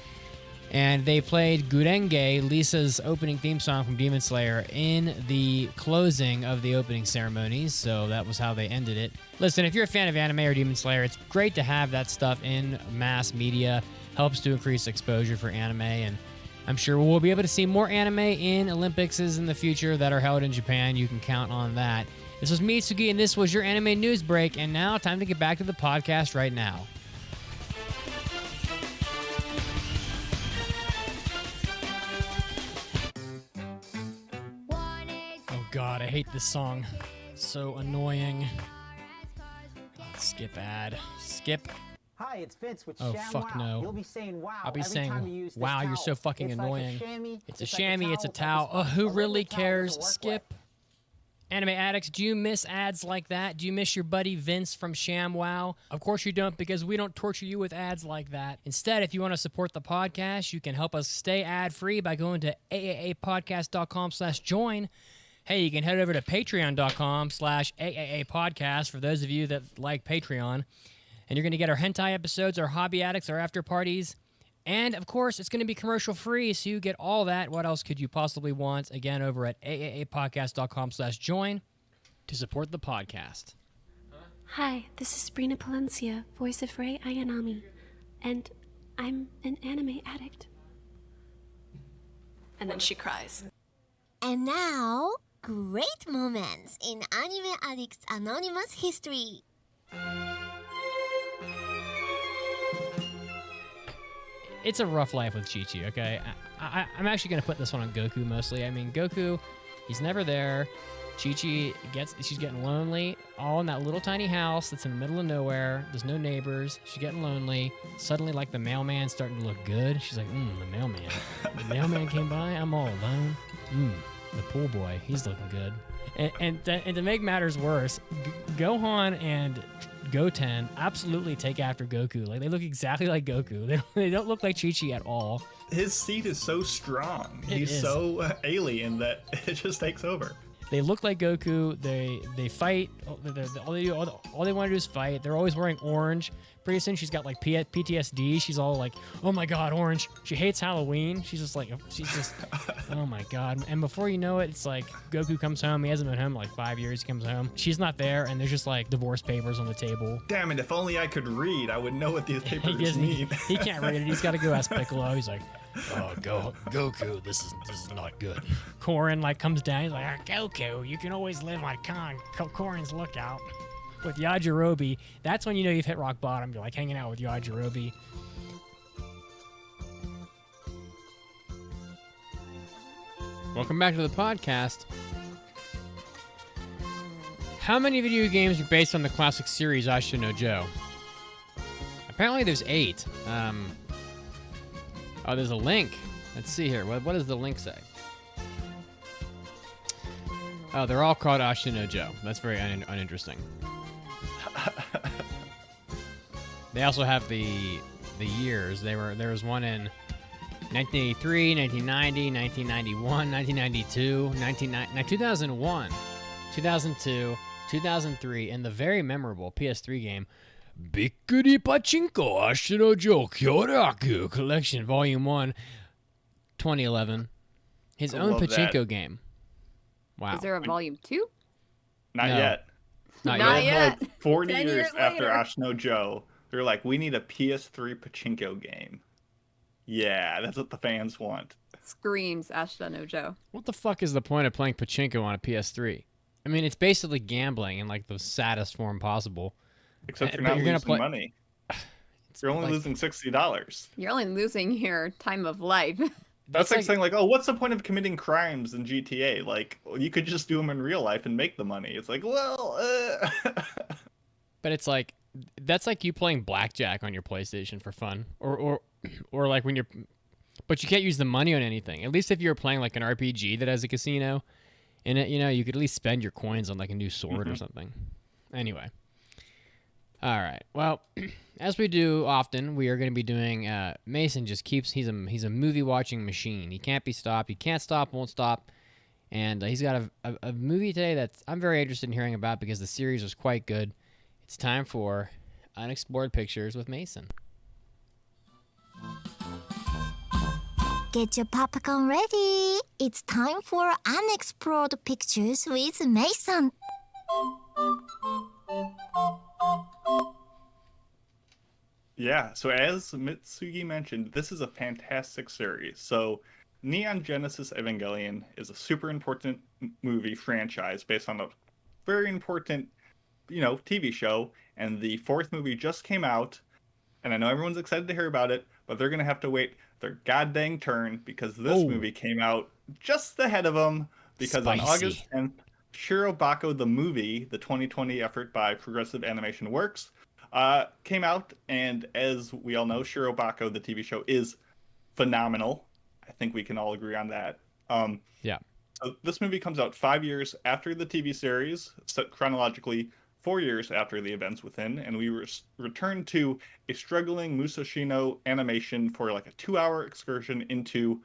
And they played Gurenge, Lisa's opening theme song from Demon Slayer, in the closing of the opening ceremonies. So that was how they ended it. Listen, if you're a fan of anime or Demon Slayer, it's great to have that stuff in mass media. Helps to increase exposure for anime, and I'm sure we'll be able to see more anime in Olympicses in the future that are held in Japan. You can count on that. This was Mitsuki, and this was your anime news break. And now, time to get back to the podcast right now. Oh God, I hate this song. It's so annoying. Skip ad. Skip. Hi, it's Vince with Oh, Sham fuck Wow. no. You'll be saying wow. I'll be every saying, time you use this wow, you're towel. so fucking It's annoying. Like a chamois, It's a like chamois, it's a type of towel. Oh, who little really towel cares? to work Skip. with. Anime addicts, do you miss ads like that? Do you miss your buddy Vince from ShamWow? Of course you don't, because we don't torture you with ads like that. Instead, if you want to support the podcast, you can help us stay ad-free by going to aaapodcast.com/join. Hey, you can head over to patreon.com/aaapodcast for those of you that like Patreon. And you're going to get our hentai episodes, our hobby addicts, our after parties. And, of course, it's going to be commercial-free, so you get all that. What else could you possibly want? Again, over at aaapodcast.com/join to support the podcast. Hi, this is Sabrina Palencia, voice of Rei Ayanami, and I'm an anime addict. And then she cries. And now, great moments in Anime Addicts Anonymous history. It's a rough life with Chi-Chi, okay? I'm actually going to put this one on Goku mostly. I mean, Goku, he's never there. Chi-Chi she's getting lonely, all in that little tiny house that's in the middle of nowhere. There's no neighbors. She's getting lonely. Suddenly, like, the mailman's starting to look good. She's like, the mailman. The mailman came by. I'm all alone. The pool boy. He's looking good. And to make matters worse, Gohan and Goten absolutely take after Goku. Like, they look exactly like Goku. They don't look like Chi-Chi at all. His seed is so strong. It He's is. so alien that it just takes over. They look like Goku. They fight. All they want to do is fight. They're always wearing orange. Pretty soon she's got like PTSD. She's all like, oh my god, orange. She hates Halloween. She's just, oh my god. And before you know it, it's like Goku comes home. He hasn't been home in like 5 years. He comes home. She's not there, and there's just like divorce papers on the table. Damn it! If only I could read, I would know what these papers mean. He can't read it. He's got to go ask Piccolo. He's like, oh, Goku, this is not good. Korin like comes down. He's like, Goku, you can always live on Korin's lookout. With Yajirobe, that's when you know you've hit rock bottom. You're like hanging out with Yajirobe. Welcome back to the podcast. How many video games are based on the classic series Ashita no Joe? Apparently there's 8. Oh, there's a link. Let's see here. What does the link say? Oh, they're all called Ashita no Joe. That's very uninteresting. They also have the years. There was one in 1983, 1990, 1991, 1992, 2001, 2002, 2003, and the very memorable PS3 game Bikkuri Pachinko Ashita no Joe Kyoraku Collection Volume 1, 2011. His own pachinko game. Wow. Is there a volume 2? Not No. yet. Not Not yet. yet. Like 40 10 years years after later. Ashita no Joe, they're like, we need a PS3 pachinko game. Yeah, that's what the fans want. Screams Ashita no Joe. What the fuck is the point of playing pachinko on a PS3? I mean, it's basically gambling in like the saddest form possible. Except But you're not you're gonna losing play- money. You're only like- losing $60. You're only losing your time of life. That's like saying, like, oh, what's the point of committing crimes in GTA? Like, you could just do them in real life and make the money. It's like, well, But it's like that's like you playing blackjack on your PlayStation for fun, or like when you're, but you can't use the money on anything. At least if you're playing like an RPG that has a casino in it, you know, you could at least spend your coins on like a new sword or something. Anyway, all right. Well, as we do often, we are going to be doing. Mason just keeps. He's a movie watching machine. He can't be stopped. He can't stop. Won't stop. And he's got a movie today that I'm very interested in hearing about because the series was quite good. It's time for Unexplored Pictures with Mason. Get your popcorn ready. It's time for Unexplored Pictures with Mason. yeah. So as Mitsugi mentioned, this is a fantastic series. So Neon Genesis Evangelion is a super important movie franchise based on a very important, TV show. And the 4th movie just came out. And I know everyone's excited to hear about it, but they're going to have to wait their goddamn turn because this movie came out just ahead of them. Because on August 10th, Shirobako the movie, the 2020 effort by Progressive Animation Works, came out. And as we all know, Shirobako, the TV show, is phenomenal. I think we can all agree on that. Yeah. So this movie comes out 5 years after the TV series, set chronologically 4 years after the events within, and we return to a struggling Musashino animation for like a 2-hour excursion into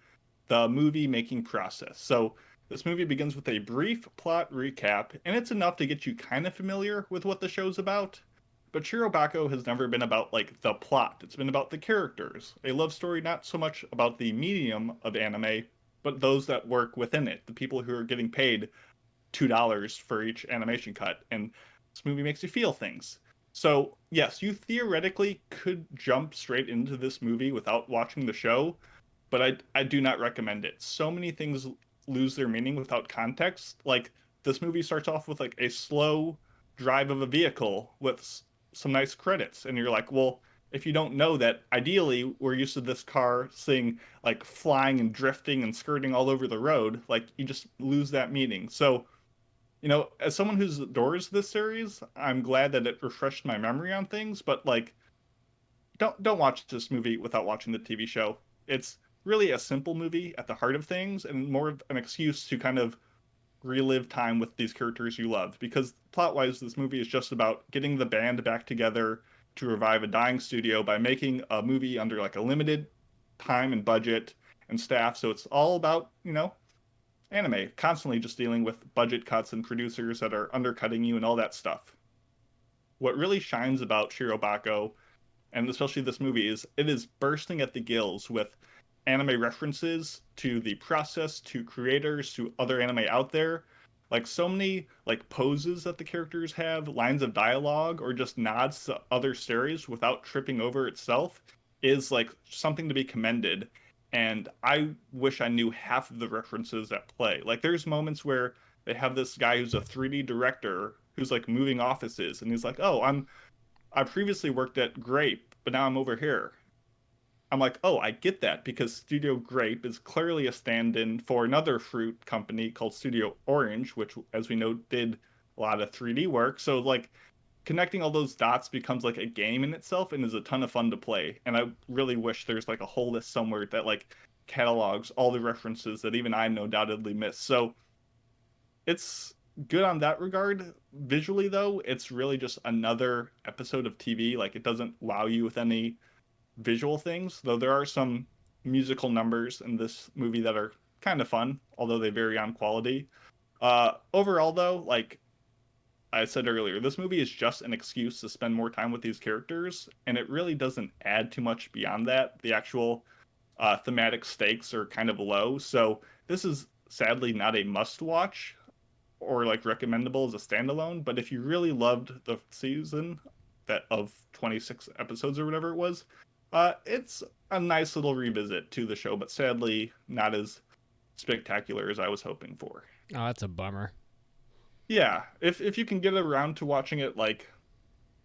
the movie making process. So this movie begins with a brief plot recap, and it's enough to get you kind of familiar with what the show's about. But Shirobako has never been about like the plot. It's been about the characters. A love story not so much about the medium of anime, but those that work within it, the people who are getting paid $2 for each animation cut. And this movie makes you feel things. So, yes, you theoretically could jump straight into this movie without watching the show, but I do not recommend it. So many things lose their meaning without context. Like, this movie starts off with, like, a slow drive of a vehicle with some nice credits. And you're like, well, if you don't know that, ideally, we're used to this car seeing, like, flying and drifting and skirting all over the road. Like, you just lose that meaning. So, as someone who's adores this series, I'm glad that it refreshed my memory on things, but like don't watch this movie without watching the TV show. It's really a simple movie at the heart of things and more of an excuse to kind of relive time with these characters you love, because plot-wise this movie is just about getting the band back together to revive a dying studio by making a movie under like a limited time and budget and staff. So it's all about, anime, constantly just dealing with budget cuts and producers that are undercutting you and all that stuff. What really shines about Shirobako, and especially this movie, is it is bursting at the gills with anime references to the process, to creators, to other anime out there. Like so many like poses that the characters have, lines of dialogue, or just nods to other series without tripping over itself is like something to be commended. And I wish I knew half of the references at play. Like there's moments where they have this guy who's a 3D director who's like moving offices, and he's like, "Oh, I previously worked at Grape, but now I'm over here." I'm like, "Oh, I get that because Studio Grape is clearly a stand-in for another fruit company called Studio Orange, which, as we know, did a lot of 3D work." So like connecting all those dots becomes like a game in itself and is a ton of fun to play. And I really wish there's like a whole list somewhere that like catalogs all the references that even I no doubtedly missed. So it's good on that regard. Visually, though, it's really just another episode of TV. Like it doesn't wow you with any visual things, though there are some musical numbers in this movie that are kind of fun, although they vary on quality. Overall, though, like I said earlier, this movie is just an excuse to spend more time with these characters, and it really doesn't add too much beyond that. The actual thematic stakes are kind of low, so this is sadly not a must-watch or like recommendable as a standalone. But if you really loved the season that of 26 episodes or whatever it was, it's a nice little revisit to the show, but sadly not as spectacular as I was hoping for. Oh, that's a bummer. Yeah, if you can get around to watching it, like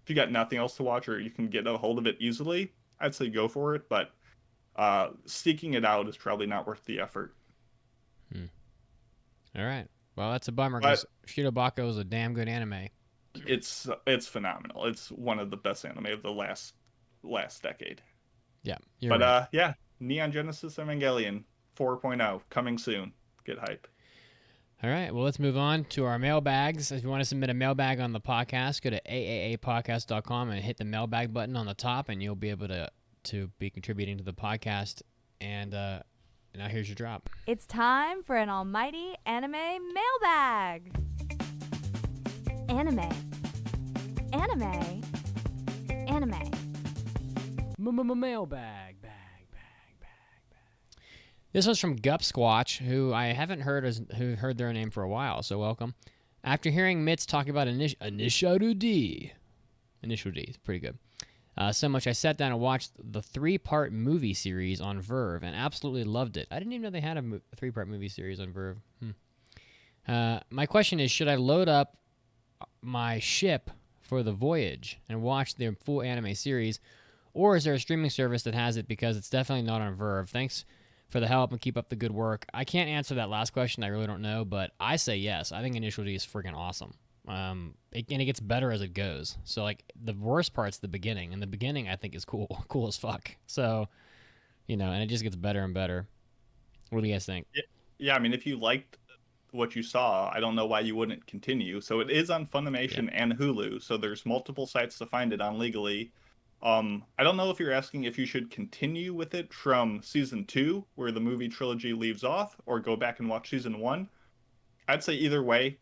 if you got nothing else to watch or you can get a hold of it easily, I'd say go for it. But seeking it out is probably not worth the effort. All right. Well, that's a bummer But because Shirobako is a damn good anime. it's phenomenal. It's one of the best anime of the last decade. Yeah, you're But right. yeah, Neon Genesis Evangelion 4.0 coming soon. Get hype. All right, well, let's move on to our mailbags. If you want to submit a mailbag on the podcast, go to aaapodcast.com and hit the mailbag button on the top, and you'll be able to be contributing to the podcast. And now here's your drop. It's time for an almighty anime mailbag. Anime. Anime. Anime. Mailbag. This one's from Gup Squatch, who I haven't who heard their name for a while, so welcome. After hearing Mitz talking about Initial D, it's pretty good. So much I sat down and watched the 3-part movie series on Verve and absolutely loved it. I didn't even know they had a 3-part movie series on Verve. My question is, should I load up my ship for the voyage and watch the full anime series, or is there a streaming service that has it, because it's definitely not on Verve? Thanks for the help and keep up the good work. I can't answer that last question. I really don't know, but I say yes. I think Initial D is freaking awesome. And it gets better as it goes. So like the worst part's the beginning, and the beginning I think is cool as fuck. So, and it just gets better and better. What do you guys think? Yeah, I mean, if you liked what you saw, I don't know why you wouldn't continue. So it is on Funimation and Hulu, so there's multiple sites to find it on legally. I don't know if you're asking if you should continue with it from season 2, where the movie trilogy leaves off, or go back and watch season 1. I'd say either way,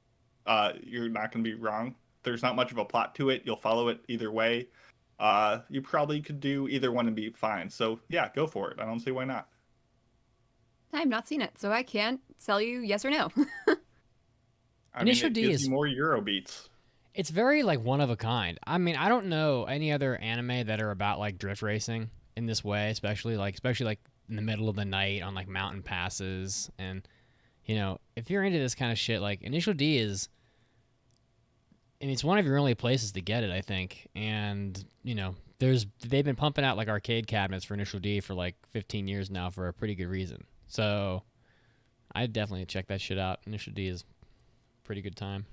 you're not going to be wrong. There's not much of a plot to it. You'll follow it either way. You probably could do either one and be fine. So yeah, go for it. I don't see why not. I've not seen it, so I can't tell you yes or no. Initial it D gives is you more Eurobeats. It's very like one of a kind. I mean, I don't know any other anime that are about like drift racing in this way, especially like in the middle of the night on like mountain passes. And if you're into this kind of shit, like Initial D is, and it's one of your only places to get it, I think. And they've been pumping out like arcade cabinets for Initial D for like 15 years now for a pretty good reason. So I'd definitely check that shit out. Initial D is a pretty good time.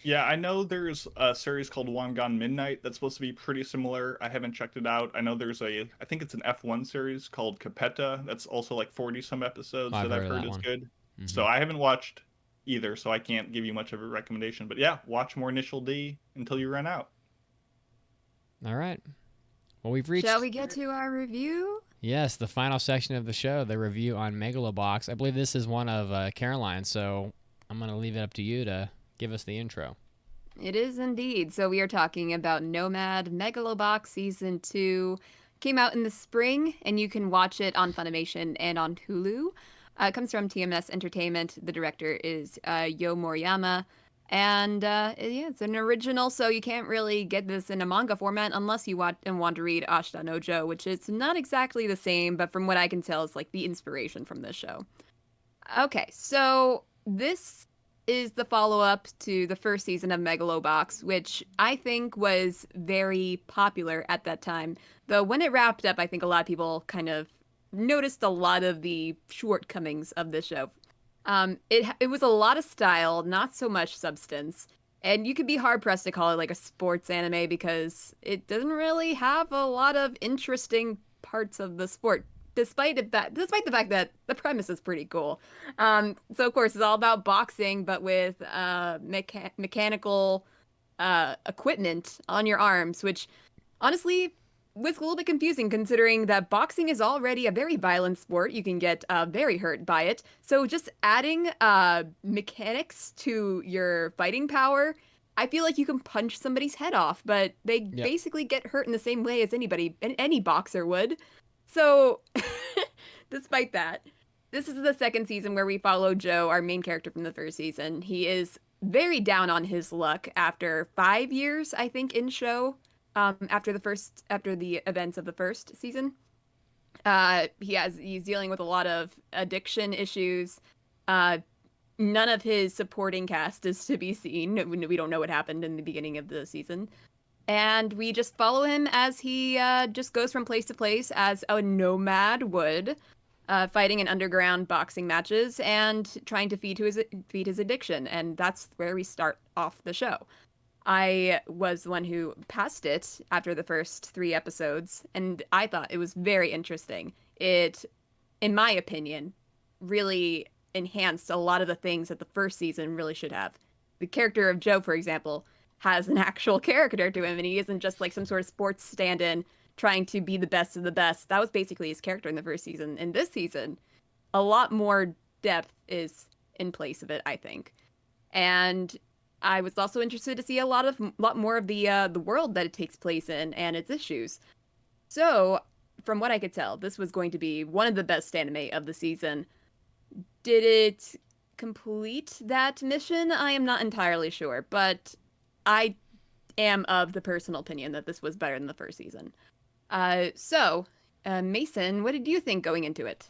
Yeah, I know there's a series called One Gone Midnight that's supposed to be pretty similar. I haven't checked it out. I know there's I think it's an F1 series called Capetta that's also like 40-some episodes that I've heard is good. Mm-hmm. So I haven't watched either, so I can't give you much of a recommendation. But yeah, watch more Initial D until you run out. All right. Well, we've reached... Shall we get to our review? Yes, the final section of the show, the review on Megalobox. I believe this is one of Caroline's, so I'm going to leave it up to you to give us the intro. It is indeed. So we are talking about Nomad Megalobox Season 2. Came out in the spring, and you can watch it on Funimation and on Hulu. It comes from TMS Entertainment. The director is Yo Moriyama. And yeah, it's an original, so you can't really get this in a manga format unless you want to read Ashita no Joe, which is not exactly the same, but from what I can tell, is like the inspiration from this show. Okay, so this is the follow-up to the first season of Megalobox, which I think was very popular at that time. Though when it wrapped up, I think a lot of people kind of noticed a lot of the shortcomings of this show. It was a lot of style, not so much substance. And you could be hard pressed to call it like a sports anime because it doesn't really have a lot of interesting parts of the sport, despite the fact that the premise is pretty cool. So of course it's all about boxing, but with mechanical equipment on your arms, which honestly was a little bit confusing considering that boxing is already a very violent sport. You can get very hurt by it. So just adding mechanics to your fighting power, I feel like you can punch somebody's head off, but they basically get hurt in the same way as any boxer would. So despite that, this is the second season where we follow Joe, our main character from the first season. He is very down on his luck after 5 years, I think, in show. After the events of the first season, he's dealing with a lot of addiction issues. None of his supporting cast is to be seen. We don't know what happened in the beginning of the season, and we just follow him as he just goes from place to place as a nomad would, fighting in underground boxing matches and trying to feed his addiction. And that's where we start off the show. I was the one who passed it after the first 3 episodes, and I thought it was very interesting. It, in my opinion, really enhanced a lot of the things that the first season really should have. The character of Joe, for example, has an actual character to him, and he isn't just like some sort of sports stand-in trying to be the best of the best. That was basically his character in the first season. In this season, a lot more depth is in place of it, I think. And I was also interested to see a lot more of the world that it takes place in and its issues. So, from what I could tell, this was going to be one of the best anime of the season. Did it complete that mission? I am not entirely sure, but I am of the personal opinion that this was better than the first season. Mason, what did you think going into it?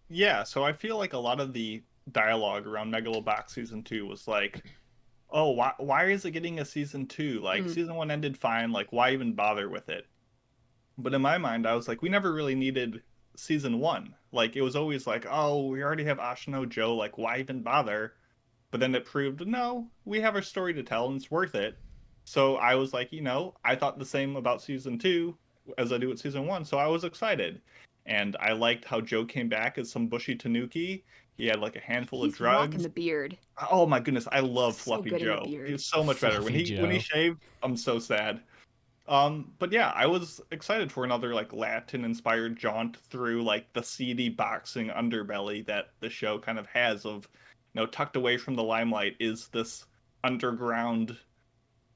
Yeah, so I feel like a lot of the dialogue around Megalobox Season 2 was like, oh, why is it getting a Season 2? Like, Season 1 ended fine, like, why even bother with it? But in my mind, I was like, we never really needed Season 1. Like, it was always like, oh, we already have Ashita no Joe, like, why even bother? But then it proved, no, we have our story to tell, and it's worth it. So I was like, I thought the same about Season 2 as I do with Season 1, so I was excited. And I liked how Joe came back as some bushy tanuki. He had like a handful of drugs. He's rocking the beard. Oh my goodness, I love So Fluffy good in the Joe. beard. He was so much better when he shaved. I'm so sad. But yeah, I was excited for another like Latin-inspired jaunt through like the seedy boxing underbelly that the show kind of has. Of tucked away from the limelight is this underground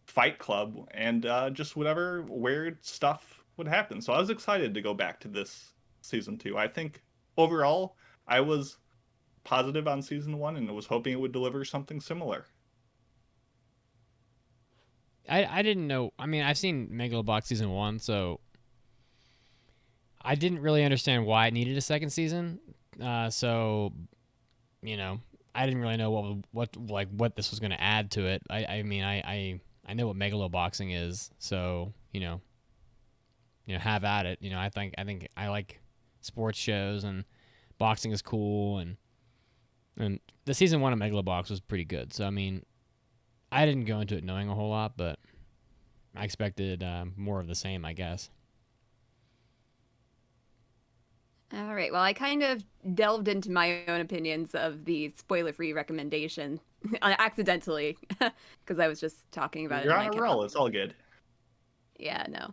fight club, and just whatever weird stuff would happen. So I was excited to go back to this Season 2. I think overall I was positive on Season 1 and was hoping it would deliver something similar. I didn't know. I mean, I've seen Megalobox Season 1, so I didn't really understand why it needed a second season. So, I didn't really know what this was going to add to it. I mean, I know what Megaloboxing is, so, have at it. I think I like sports shows, and boxing is cool, and the Season 1 of Megalobox was pretty good. So, I mean, I didn't go into it knowing a whole lot, but I expected more of the same, I guess. All right. Well, I kind of delved into my own opinions of the spoiler-free recommendation accidentally because I was just talking about You're it. on a roll. It's all good. Yeah, no.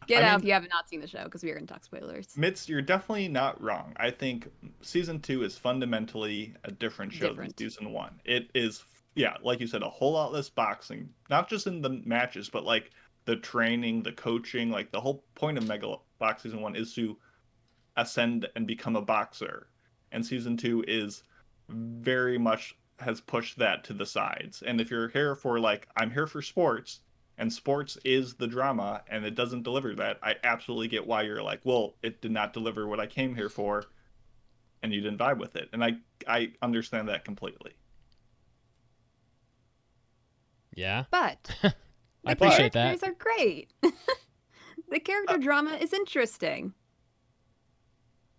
Get I out mean, if you have not seen the show, because we are going to talk spoilers. Mitz, you're definitely not wrong. I think season 2 is fundamentally a different show than Different. season 1. It is, yeah, like you said, a whole lot less boxing, not just in the matches, but like the training, the coaching. Like the whole point of MEGALOBOX season 1 is to ascend and become a boxer, and season 2 is very much has pushed that to the sides. And if you're here for like, I'm here for sports, and sports is the drama, and it doesn't deliver that, I absolutely get why you're like, well, it did not deliver what I came here for, and you didn't vibe with it. And I understand that completely. Yeah. But I the appreciate characters that. are great. The character drama is interesting.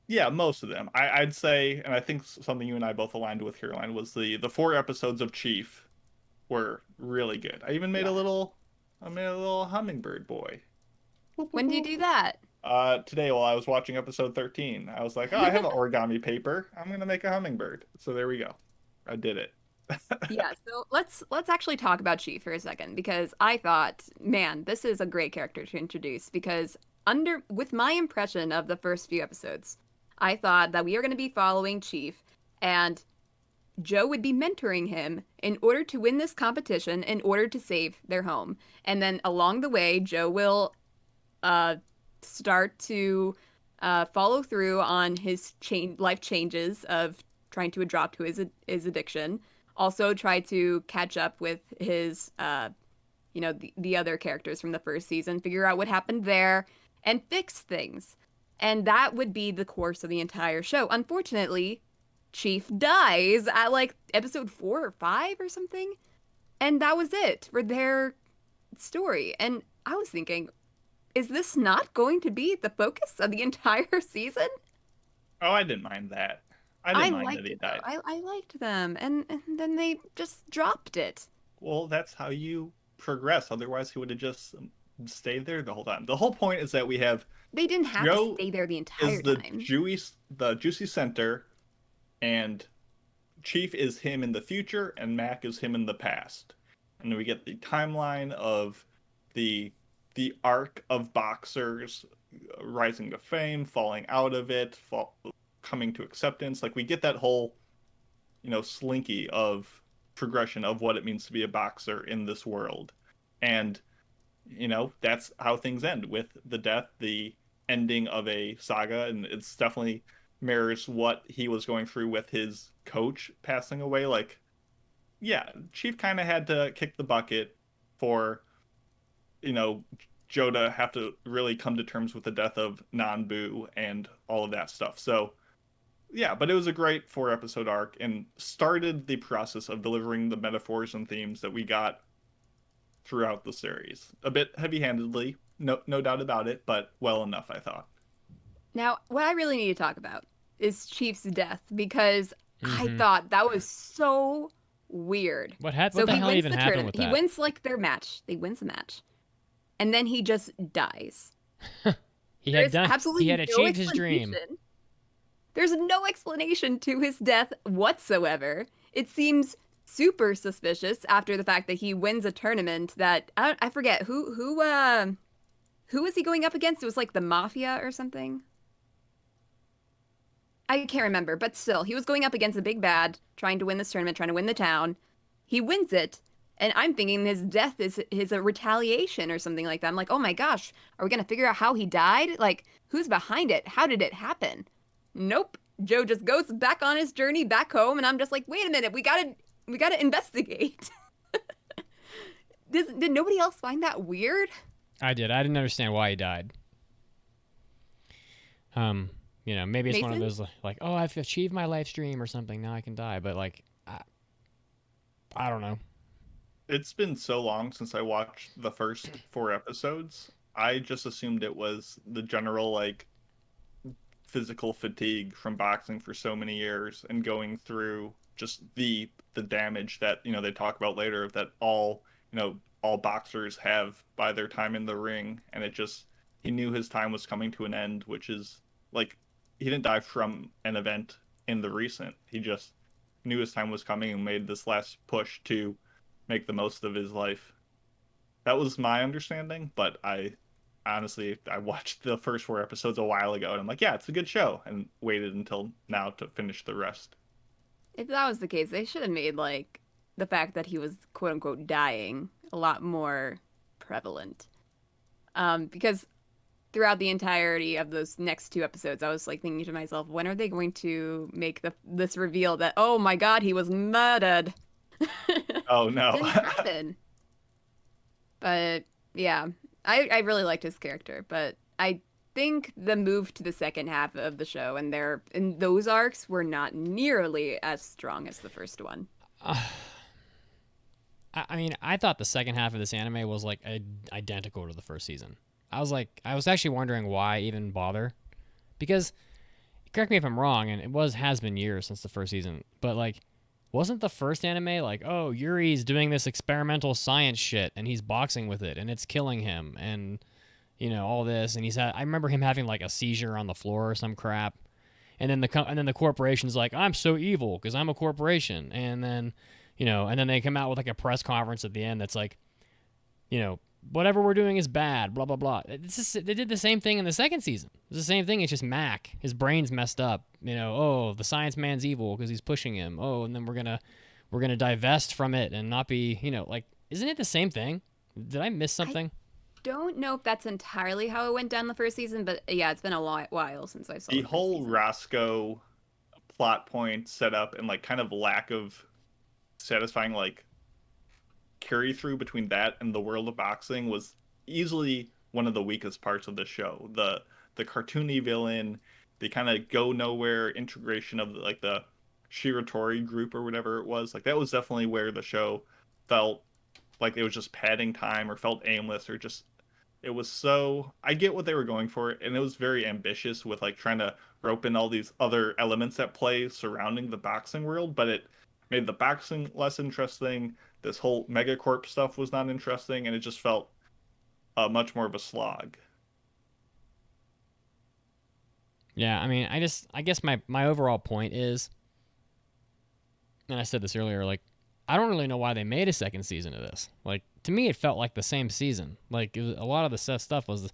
Yeah, most of them. I'd say, and I think something you and I both aligned with, Caroline, was the 4 episodes of Chief were really good. I even made I made a little hummingbird boy. When do you do that? Today while I was watching episode 13, I was like, oh, I have an origami paper. I'm gonna make a hummingbird. So there we go. I did it. Yeah, so let's actually talk about Chief for a second, because I thought, man, this is a great character to introduce, because with my impression of the first few episodes, I thought that we are going to be following Chief, and Joe would be mentoring him in order to win this competition, in order to save their home. And then along the way, Joe will start to follow through on his life changes of trying to drop to his addiction. Also try to catch up with his, the other characters from the first season, figure out what happened there, and fix things. And that would be the course of the entire show. Unfortunately, Chief dies at like episode 4 or 5 or something. And that was it for their story. And I was thinking, is this not going to be the focus of the entire season? Oh, I didn't mind that. I didn't mind liked that he it, though. died. I liked them. And then they just dropped it. Well, that's how you progress. Otherwise, he would have just stayed there the whole time. The whole point is that we have They didn't have Joe to stay there the entire is the time. juicy center, and Chief is him in the future, and Mac is him in the past. And then we get the timeline of the arc of boxers rising to fame, falling out of it, coming to acceptance. Like we get that whole, slinky of progression of what it means to be a boxer in this world. And that's how things end, with the death, the ending of a saga, and it's definitely mirrors what he was going through with his coach passing away. Like, yeah, Chief kind of had to kick the bucket for, Joe to have to really come to terms with the death of Nanbu and all of that stuff. So, yeah, but it was a great 4-episode arc and started the process of delivering the metaphors and themes that we got throughout the series. A bit heavy-handedly, no doubt about it, but well enough, I thought. Now, what I really need to talk about is Chief's death, because I Mhm. thought that was so weird. What happened? So What the he hell wins even the happened tournament. with that? He wins like their match. They wins the match, and then he just dies. He There's had absolutely no achieved his dream. explanation. There's no explanation to his death whatsoever. It seems super suspicious after the fact that he wins a tournament that I forget who was he going up against? It was like the mafia or something. I can't remember, but still, he was going up against a big bad, trying to win this tournament, trying to win the town. He wins it, and I'm thinking his death is a retaliation or something like that. I'm like, oh my gosh, are we gonna figure out how he died? Like, who's behind it? How did it happen? Nope. Joe just goes back on his journey back home, and I'm just like, wait a minute, we gotta investigate. Did nobody else find that weird? I did. I didn't understand why he died. Maybe it's one of Mason? those like, oh, I've achieved my life dream or something. Now I can die. But like, I don't know. It's been so long since I watched the first 4 episodes. I just assumed it was the general, like, physical fatigue from boxing for so many years and going through just the damage that, they talk about later, that all boxers have by their time in the ring. And he knew his time was coming to an end, which is like, he didn't die from an event in the recent. He just knew his time was coming and made this last push to make the most of his life. That was my understanding, but I honestly, I watched the first 4 episodes a while ago, and I'm like, yeah, it's a good show, and waited until now to finish the rest. If that was the case, they should have made like the fact that he was quote unquote dying a lot more prevalent. Because throughout the entirety of those next 2 episodes, I was like thinking to myself, when are they going to make this reveal that, oh my God, he was murdered? Oh no. Didn't happen. But yeah, I really liked his character, but I think the move to the second half of the show and those arcs were not nearly as strong as the first one. I mean, I thought the second half of this anime was like identical to the first season. I was actually wondering why even bother, because correct me if I'm wrong, and has been years since the first season, but like, wasn't the first anime like, oh, Yuri's doing this experimental science shit and he's boxing with it and it's killing him and all this, and I remember him having like a seizure on the floor or some crap, and then the corporation's like, I'm so evil because I'm a corporation, and then and then they come out with like a press conference at the end that's like, whatever we're doing is bad, blah, blah, blah. They did the same thing in the second season. It's the same thing. It's just Mac. His brain's messed up. Oh, the science man's evil because he's pushing him. Oh, and then we're going to divest from it and not be, like, isn't it the same thing? Did I miss something? Don't know if that's entirely how it went down the first season, but yeah, it's been a while since I saw The the whole season. Roscoe plot point setup and like kind of lack of satisfying like carry through between that and the world of boxing was easily one of the weakest parts of the show. The cartoony villain, the kind of go nowhere integration of like the Shiratori group or whatever it was, like that was definitely where the show felt like it was just padding time or felt aimless or just it was so I get what they were going for, and it was very ambitious with like trying to rope in all these other elements at play surrounding the boxing world, but it made the boxing less interesting. This whole megacorp stuff was not interesting, and it just felt much more of a slog. Yeah, I mean, I guess my overall point is, and I said this earlier, like, I don't really know why they made a second season of this. Like, to me, it felt like the same season. Like, a lot of the stuff was.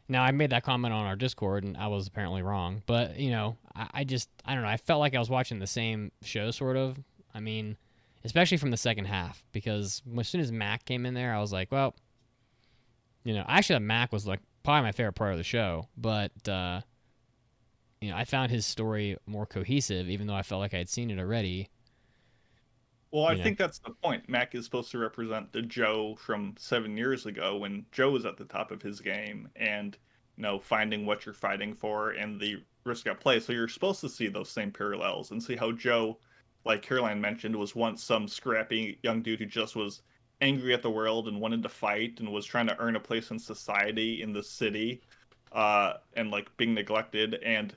Now, I made that comment on our Discord, and I was apparently wrong. But, I don't know. I felt like I was watching the same show, sort of. I mean, especially from the second half, because as soon as Mac came in there, I was like, well, I actually thought Mac was, like, probably my favorite part of the show. But, I found his story more cohesive, even though I felt like I had seen it already. Well, I think that's the point. Mac is supposed to represent the Joe from 7 years ago when Joe was at the top of his game and, finding what you're fighting for and the risk at play. So you're supposed to see those same parallels and see how Joe, like Caroline mentioned, was once some scrappy young dude who just was angry at the world and wanted to fight and was trying to earn a place in society in the city, and like being neglected. And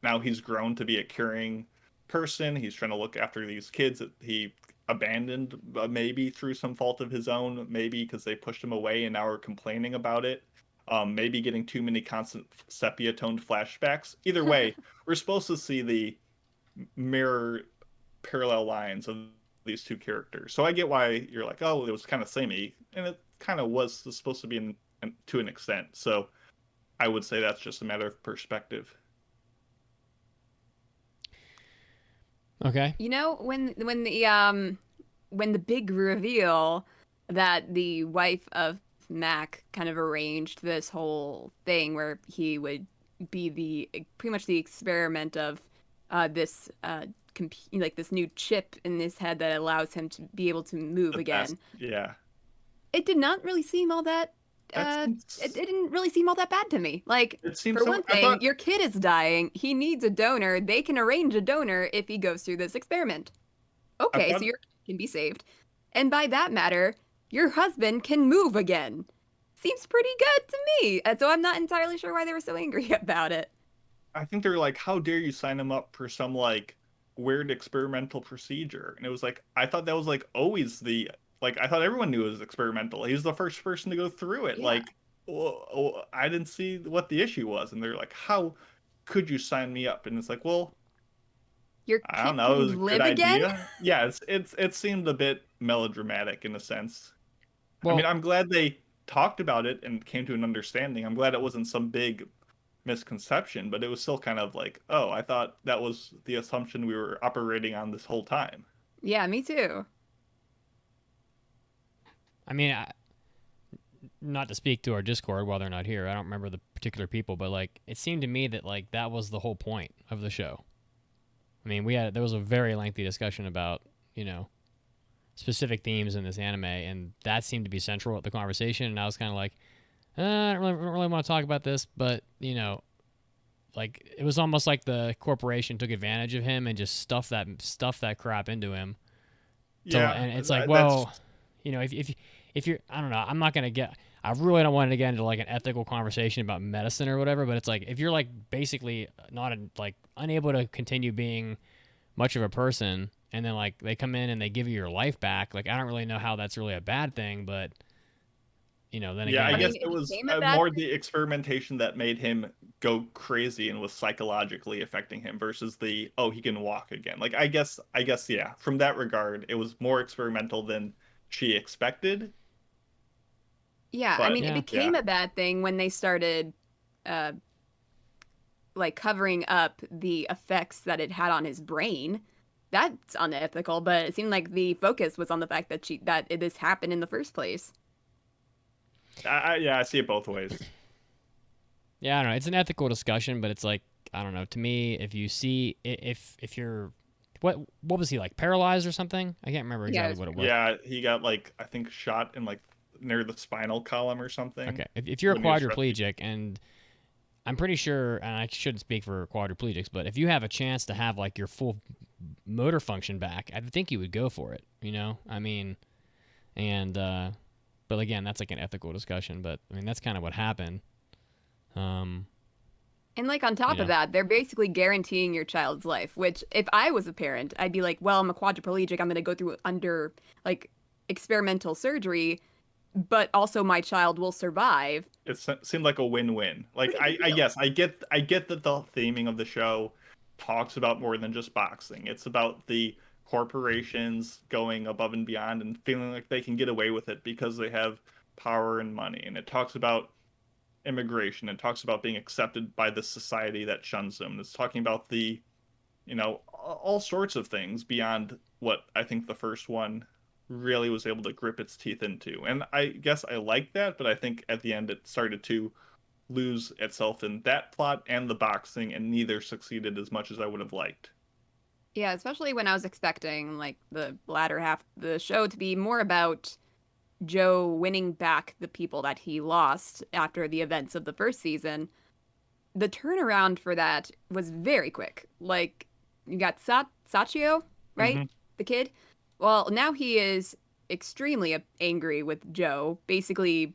now he's grown to be a caring person. He's trying to look after these kids that he abandoned, maybe through some fault of his own, maybe because they pushed him away and now are complaining about it. Maybe getting too many constant sepia toned flashbacks. Either way, we're supposed to see the mirror parallel lines of these two characters. So I get why you're like, oh, it was kind of samey, and it kind of was supposed to be to an extent. So I would say that's just a matter of perspective. Okay. When the big reveal that the wife of Mac kind of arranged this whole thing where he would be pretty much the experiment of this this new chip in his head that allows him to be able to move again. Yeah. It did not really seem all that. It didn't really seem all that bad to me. Like, for one thing, your kid is dying. He needs a donor. They can arrange a donor if he goes through this experiment. Okay, so your kid can be saved. And by that matter, your husband can move again. Seems pretty good to me. So I'm not entirely sure why they were so angry about it. I think they're like, how dare you sign him up for some like weird experimental procedure? And it was like, I thought that was like always I thought everyone knew it was experimental. He was the first person to go through it. Yeah. I didn't see what the issue was. And they're like, how could you sign me up? And it's like, well, your kid I don't know. It was a live good again? idea. Yeah, it seemed a bit melodramatic in a sense. Well, I mean, I'm glad they talked about it and came to an understanding. I'm glad it wasn't some big misconception, but it was still kind of like, oh, I thought that was the assumption we were operating on this whole time. Yeah, me too. I mean, not to speak to our Discord while they're not here. I don't remember the particular people, but like it seemed to me that like that was the whole point of the show. I mean, there was a very lengthy discussion about, specific themes in this anime, and that seemed to be central at the conversation. And I was kind of like, I don't really want to talk about this, but like it was almost like the corporation took advantage of him and just stuffed that crap into him. Yeah, and it's like, well, if you're, I don't know, I really don't want to get into like an ethical conversation about medicine or whatever, but it's like if you're like basically unable to continue being much of a person, and then like they come in and they give you your life back, like I don't really know how that's really a bad thing, but then again, yeah, I guess mean, it was became a bad more thing. the experimentation that made him go crazy and was psychologically affecting him versus the, oh, he can walk again. Like I guess yeah, from that regard, it was more experimental than she expected. Yeah, I But mean, it yeah. became Yeah. a bad thing when they started, like covering up the effects that it had on his brain. That's unethical, but it seemed like the focus was on the fact that this happened in the first place. I see it both ways. yeah, I don't know. It's an ethical discussion, but it's like, I don't know. To me, if you see if you're what was he like, paralyzed or something? I can't remember Yeah, exactly what it was. Yeah, he got like I think shot in like near the spinal column or something. Okay, if you're a when he was rescued. quadriplegic, and I'm pretty sure, and I shouldn't speak for quadriplegics, but if you have a chance to have like your full motor function back, I think you would go for it. I mean, and but again, that's like an ethical discussion. But I mean, that's kind of what happened. And like on top Yeah. of that, they're basically guaranteeing your child's life, which if I was a parent, I'd be like, well, I'm a quadriplegic. I'm going to go through under like experimental surgery, but also my child will survive. Seemed like a win-win. Like Pretty big I deal. yes, I get that the theming of the show talks about more than just boxing. It's about the corporations going above and beyond and feeling like they can get away with it because they have power and money. And it talks about immigration. It talks about being accepted by the society that shuns them. It's talking about the, all sorts of things beyond what I think the first one really was able to grip its teeth into. And I guess I like that, but I think at the end it started to lose itself in that plot and the boxing, and neither succeeded as much as I would have liked. Yeah, especially when I was expecting like the latter half of the show to be more about Joe winning back the people that he lost after the events of the first season. The turnaround for that was very quick. Like you got Sachio, right? Mhm. The kid. Well, now he is extremely angry with Joe, basically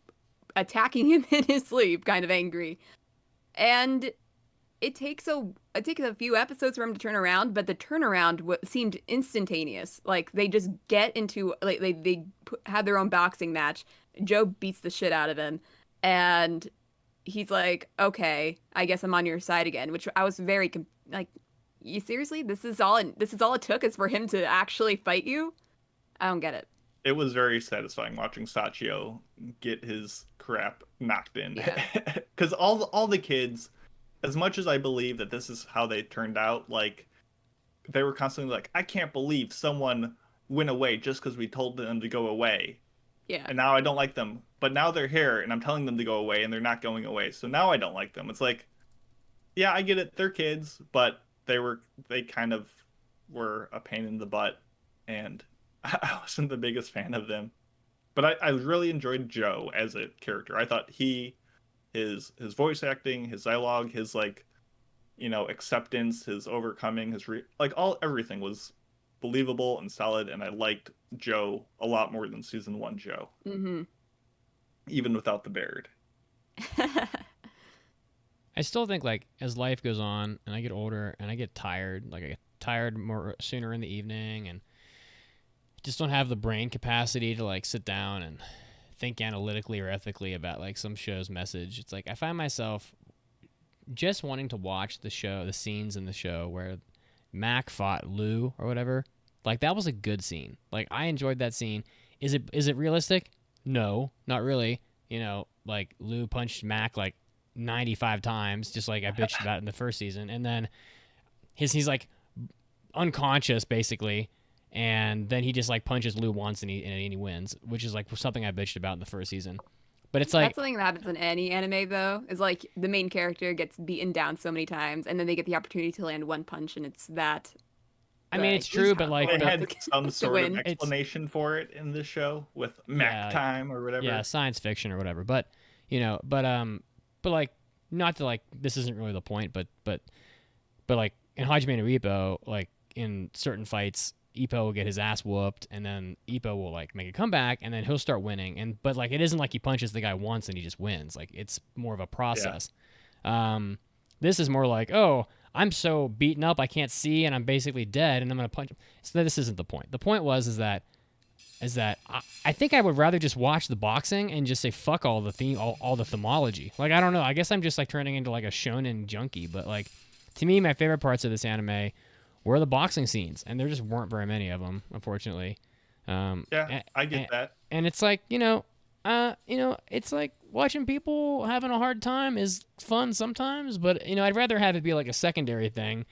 attacking him in his sleep, kind of angry. And it takes a few episodes for him to turn around, but the turnaround seemed instantaneous. Like they just get into like have their own boxing match. Joe beats the shit out of him, and he's like, "Okay, I guess I'm on your side again." Which I was very like, "You seriously? This is all it took is for him to actually fight you?" I don't get it. It was very satisfying watching Sachio get his crap knocked in. Yeah. Because all the kids, as much as I believe that this is how they turned out, like they were constantly like, I can't believe someone went away just because we told them to go away. Yeah. And now I don't like them. But now they're here and I'm telling them to go away and they're not going away. So now I don't like them. It's like, yeah, I get it. They're kids, but they kind of were a pain in the butt. And I wasn't the biggest fan of them. But I really enjoyed Joe as a character. I thought his voice acting, his dialogue, his like, acceptance, his overcoming, everything was believable and solid, and I liked Joe a lot more than season 1 Joe, Mm-hmm. even without the Baird. I still think like as life goes on and I get older and I get tired, like I get tired more sooner in the evening and just don't have the brain capacity to like sit down and think analytically or ethically about like some show's message. It's like I find myself just wanting to watch the scenes in the show where Mac fought Lou or whatever. Like that was a good scene. Like I enjoyed that scene. Is it realistic? No, not really. like Lou punched Mac like 95 times, just like I bitched about in the first season, and then he's like unconscious basically, and then he just like punches Lou once and he wins, which is like something I bitched about in the first season. But it's like That's something that happens in any anime, though, is like the main character gets beaten down so many times, and then they get the opportunity to land one punch, and it's that. I mean, it's true, but like they had to some sort of win. explanation for it in this show with Mac time or whatever. Yeah, science fiction or whatever. But but like, not to like, this isn't really the point, but like in Hajime no Ippo, like in certain fights, Ippo will get his ass whooped, and then Ippo will like make a comeback, and then he'll start winning. But like, it isn't like he punches the guy once and he just wins. Like, it's more of a process. Yeah. This is more like, oh, I'm so beaten up I can't see, and I'm basically dead, and I'm gonna punch him. So this isn't the point. The point is that I think I would rather just watch the boxing and just say fuck all the theme, all the themology. Like, I don't know. I guess I'm just like turning into like a shonen junkie, but like, to me, my favorite parts of this anime were the boxing scenes, and there just weren't very many of them, unfortunately. I get that. And it's like, it's like watching people having a hard time is fun sometimes, but I'd rather have it be like a secondary thing,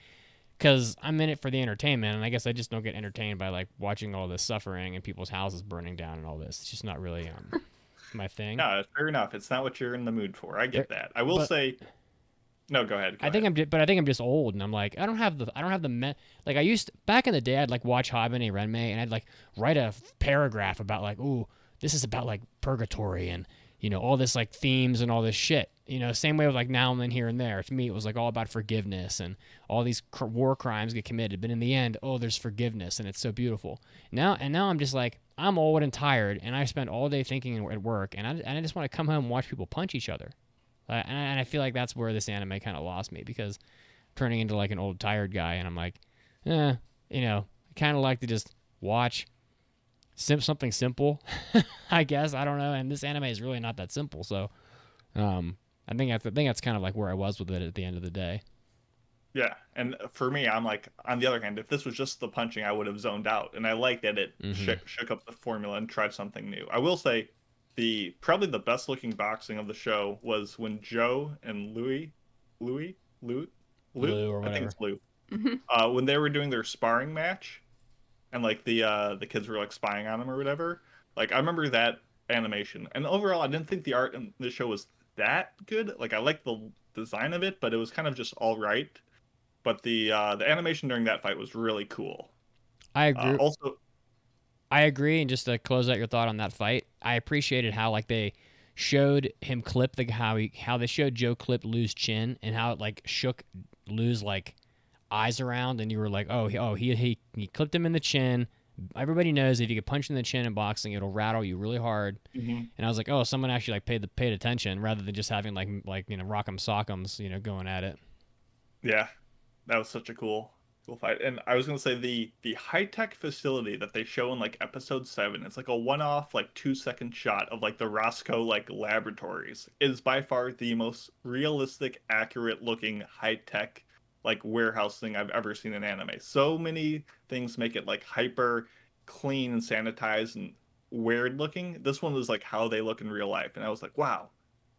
because I'm in it for the entertainment, and I guess I just don't get entertained by like watching all this suffering and people's houses burning down and all this. It's just not really my thing. No, fair enough. It's not what you're in the mood for. I get that. I will say. No, go ahead. I think I'm just old, and I'm like, I don't have the like I used to, back in the day. I'd like watch Habane Renmei, and I'd like write a paragraph about like, ooh, this is about like purgatory and all this like themes and all this shit. Same way with like Now and Then Here and There. To me, it was like all about forgiveness, and all these war crimes get committed, but in the end, oh, there's forgiveness, and it's so beautiful. Now I'm just like, I'm old and tired, and I spend all day thinking at work, and I just want to come home and watch people punch each other. And I feel like that's where this anime kind of lost me, because turning into like an old tired guy, and I'm like, I kind of like to just watch something simple, I guess. I don't know. And this anime is really not that simple. So I think that's kind of like where I was with it at the end of the day. Yeah, and for me, I'm like, on the other hand, if this was just the punching, I would have zoned out. And I like that it shook up the formula and tried something new. I will say, probably the best looking boxing of the show was when Joe and Louis, or I think whatever. it's Lou, when they were doing their sparring match, and like the kids were like spying on him or whatever. Like, I remember that animation, and overall, I didn't think the art in the show was that good. Like, I liked the design of it, but it was kind of just all right. But the animation during that fight was really cool. I agree. Also. I agree, and just to close out your thought on that fight, I appreciated how like they showed him clip how they showed Joe clip Lou's chin, and how it like shook Lou's like eyes around, and you were like, he clipped him in the chin. Everybody knows if you get punched in the chin in boxing, it'll rattle you really hard. And I was like, oh, someone actually like paid attention, rather than just having like rock'em sock'ems going at it. Yeah, that was such a cool fight. And I was gonna say the high-tech facility that they show in like episode 7, it's like a one-off like 2-second shot of like the Roscoe like laboratories, is by far the most realistic, accurate looking high-tech like warehouse thing I've ever seen in anime. So many things make it like hyper clean and sanitized and weird looking. This one was like how they look in real life, and I was like, wow,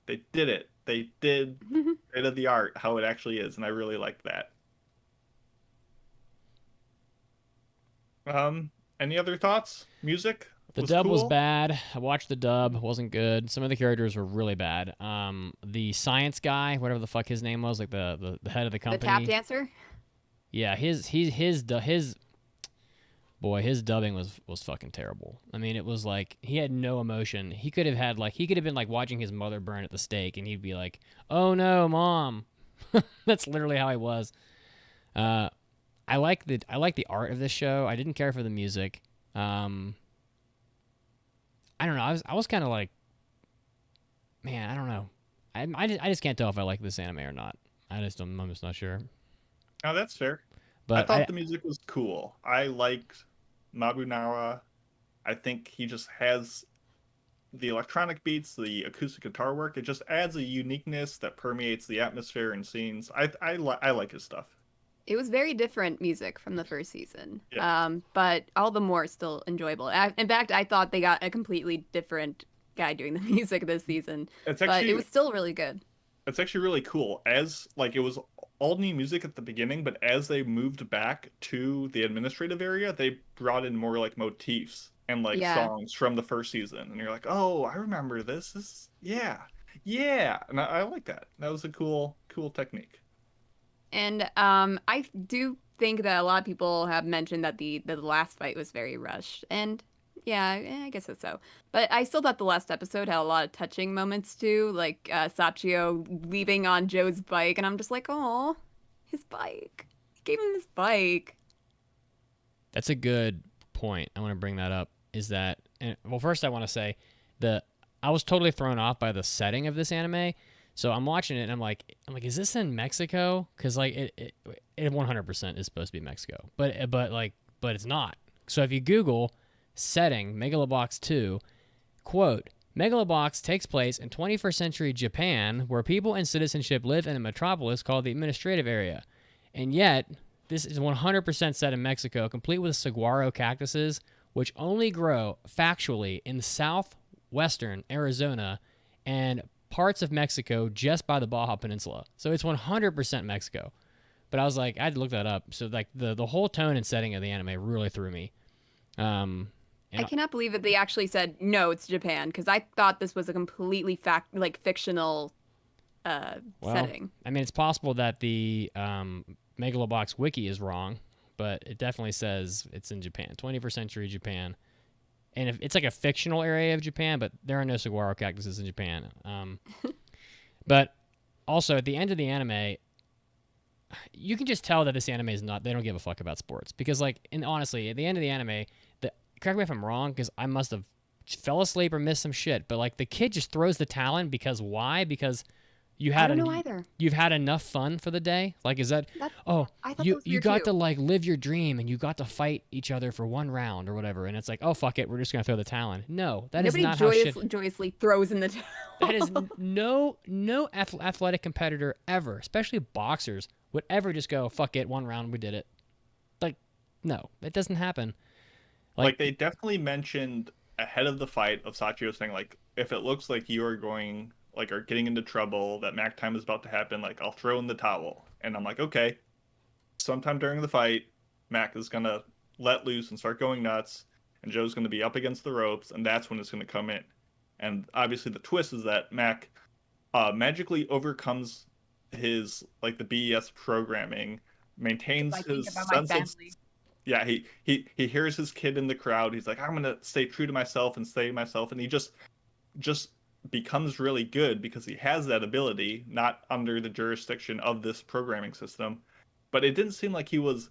they did it. They did state of the art how it actually is, and I really liked that. Any other thoughts? Music? The dub was bad. I watched the dub. Wasn't good. Some of the characters were really bad. The science guy, whatever the fuck his name was, like the head of the company. The tap dancer? Yeah, his dubbing was fucking terrible. I mean, it was like he had no emotion. He could have been like watching his mother burn at the stake, and he'd be like, "Oh no, mom." That's literally how he was. I like the art of this show. I didn't care for the music. I don't know. I was kind of like, man, I don't know. I just can't tell if I like this anime or not. I'm just not sure. Oh, that's fair. But I thought the music was cool. I liked Nobunaga. I think he just has the electronic beats, the acoustic guitar work. It just adds a uniqueness that permeates the atmosphere and scenes. I like his stuff. It was very different music from the first season, Yeah. but all the more still enjoyable. In fact, I thought they got a completely different guy doing the music this season. It's But actually it was still really good. it's actually really cool. As like it was all new music at the beginning, but as they moved back to the administrative area, they brought in more like motifs and like Yeah. songs from the first season, and you're like, oh, I remember this. Yeah, and I like that. That was a cool technique. And I do think that a lot of people have mentioned that the last fight was very rushed, and yeah, I guess that's so. But I still thought the last episode had a lot of touching moments too, like Sachio leaving on Joe's bike, and I'm just like, oh, his bike. He gave him his bike. That's a good point. I want to bring that up. Is that well? First, I want to say I was totally thrown off by the setting of this anime. So I'm watching it and I'm like, is this in Mexico? Because like it 100% is supposed to be Mexico, but it's not. So if you Google setting Megalobox 2, quote, Megalobox takes place in 21st century Japan, where people and citizenship live in a metropolis called the administrative area, and yet this is 100% set in Mexico, complete with saguaro cactuses, which only grow factually in southwestern Arizona and parts of Mexico just by the Baja Peninsula. So it's 100% Mexico. But I was like, I had to look that up. So like the whole tone and setting of the anime really threw me. I cannot believe that they actually said no, it's Japan, because I thought this was a completely fictional setting. I mean, it's possible that the Megalobox wiki is wrong, but it definitely says it's in Japan, 21st century Japan. And if it's like a fictional area of Japan, but there are no saguaro cactuses in Japan. But also at the end of the anime, you can just tell that this anime is not, they don't give a fuck about sports. Because like, and honestly, at the end of the anime, correct me if I'm wrong, because I must have fell asleep or missed some shit, but like the kid just throws the talon because why? Because you had I don't know either. You've had enough fun for the day. Like, is that I oh thought that you was you weird got too. to like live your dream and you got to fight each other for one round or whatever, and it's like, oh fuck it, we're just gonna throw the talon. No, that is Nobody not how shit. joyously throws in the towel. That is no athletic competitor ever, especially boxers, would ever just go, fuck it, one round, we did it. Like, no, it doesn't happen. Like they definitely mentioned ahead of the fight of Sachio saying like, if it looks like you are going like are getting into trouble, that Mac time is about to happen, like I'll throw in the towel. And I'm like, okay. Sometime during the fight, Mac is gonna let loose and start going nuts, and Joe's gonna be up against the ropes, and that's when it's gonna come in. And obviously the twist is that Mac magically overcomes his like the BES programming, maintains his sense of yeah, he hears his kid in the crowd. He's like, I'm gonna stay true to myself and stay myself, and he just becomes really good because he has that ability, not under the jurisdiction of this programming system. But it didn't seem like he was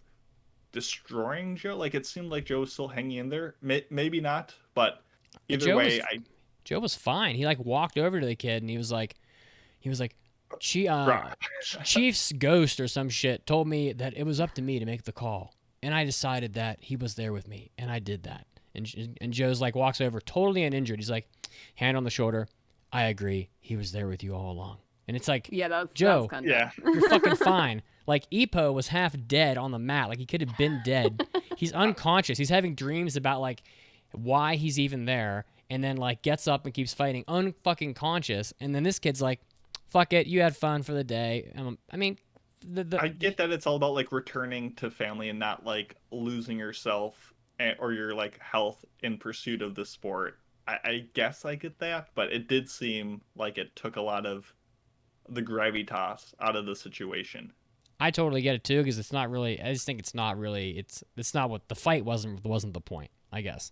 destroying Joe. Like it seemed like Joe was still hanging in there. Maybe not, but either way, Joe was fine. He like walked over to the kid and he was like, Chief's ghost or some shit told me that it was up to me to make the call. And I decided that he was there with me, and I did that. And Joe's like walks over, totally uninjured. He's like, hand on the shoulder. I agree. He was there with you all along. And it's like, Yeah, Joe, that was kinda yeah. you're fucking fine. Like Ippo was half dead on the mat. Like he could have been dead. He's unconscious. He's having dreams about like why he's even there, and then like gets up and keeps fighting, unfucking conscious. And then this kid's like, fuck it, you had fun for the day. I mean. I get that it's all about like returning to family and not like losing yourself or your like health in pursuit of the sport. I guess I get that, but it did seem like it took a lot of the gravitas out of the situation. I totally get it too, because it's not really. I just think it's not really. It's not what the fight wasn't the point, I guess.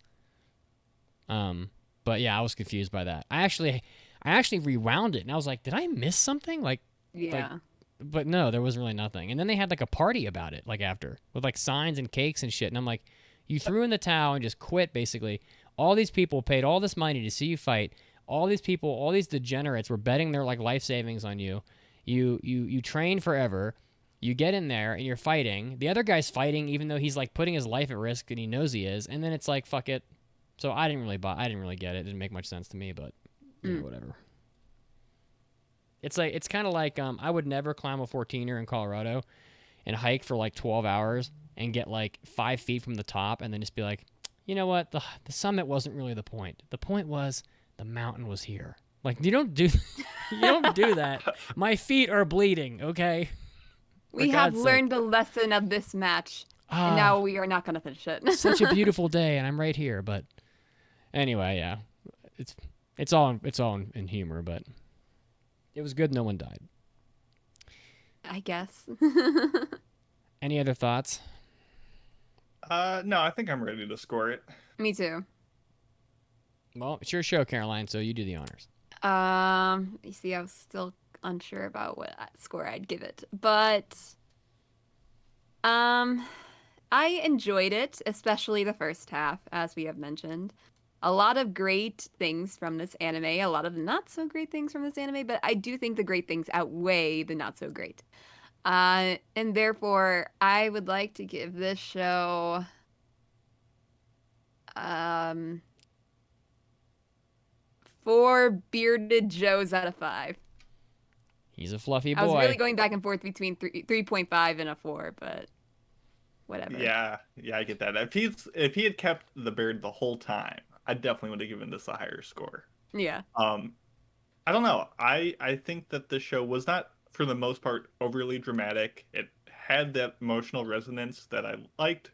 But yeah, I was confused by that. I actually rewound it and I was like, did I miss something? Like, Yeah. but no, there was really nothing. And then they had like a party about it, like after, with like signs and cakes and shit. And I'm like, you threw in the towel and just quit, basically. All these people paid all this money to see you fight. All these people, all these degenerates were betting their like life savings on you. You train forever. You get in there and you're fighting. The other guy's fighting even though he's like putting his life at risk and he knows he is. And then it's like, fuck it. So I didn't really get it. It didn't make much sense to me, but whatever. It's like, it's kind of like I would never climb a 14er in Colorado and hike for like 12 hours and get like 5 feet from the top and then just be like, you know what, the summit wasn't really the point. The point was the mountain was here. Like, you don't do that. My feet are bleeding, okay? We have learned the lesson of this match, and now we are not going to finish it. Such a beautiful day, and I'm right here. But anyway, yeah, it's all in humor, but it was good. No one died. I guess. Any other thoughts? No, I think I'm ready to score it. Me too. Well, it's your show, Caroline, so you do the honors. You see, I was still unsure about what score I'd give it, but I enjoyed it, especially the first half, as we have mentioned. A lot of great things from this anime, a lot of not so great things from this anime, but I do think the great things outweigh the not so great. And therefore, I would like to give this show 4 bearded Joes out of 5. He's a fluffy boy. I was really going back and forth between 3.5 and a 4, but whatever. Yeah, I get that. If he had kept the beard the whole time, I definitely would have given this a higher score. Yeah. I don't know. I think that the show was not, for the most part, overly dramatic. It had that emotional resonance that I liked.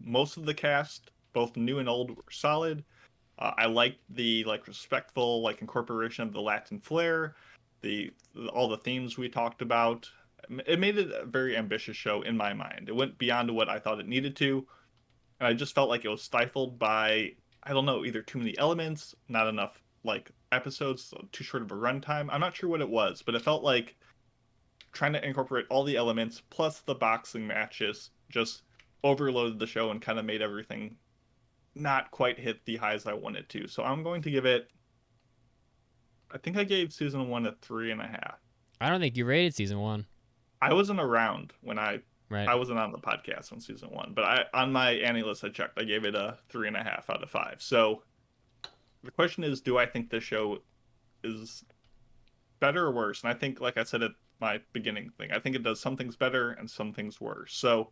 Most of the cast, both new and old, were solid. I liked the respectful incorporation of the Latin flair, all the themes we talked about. It made it a very ambitious show in my mind. It went beyond what I thought it needed to, and I just felt like it was stifled by, I don't know, either too many elements, not enough episodes, too short of a runtime. I'm not sure what it was, but it felt like trying to incorporate all the elements plus the boxing matches just overloaded the show and kind of made everything not quite hit the highs I wanted to. So I'm going to give it, I think I gave season 1 a 3.5. I don't think you rated season 1. I wasn't around when I Right. wasn't on the podcast on season 1, but on my Annie list I checked, I gave it a 3.5 out of 5. So the question is, do I think this show is better or worse? And I think, like I said at my beginning thing, I think it does some things better and some things worse. So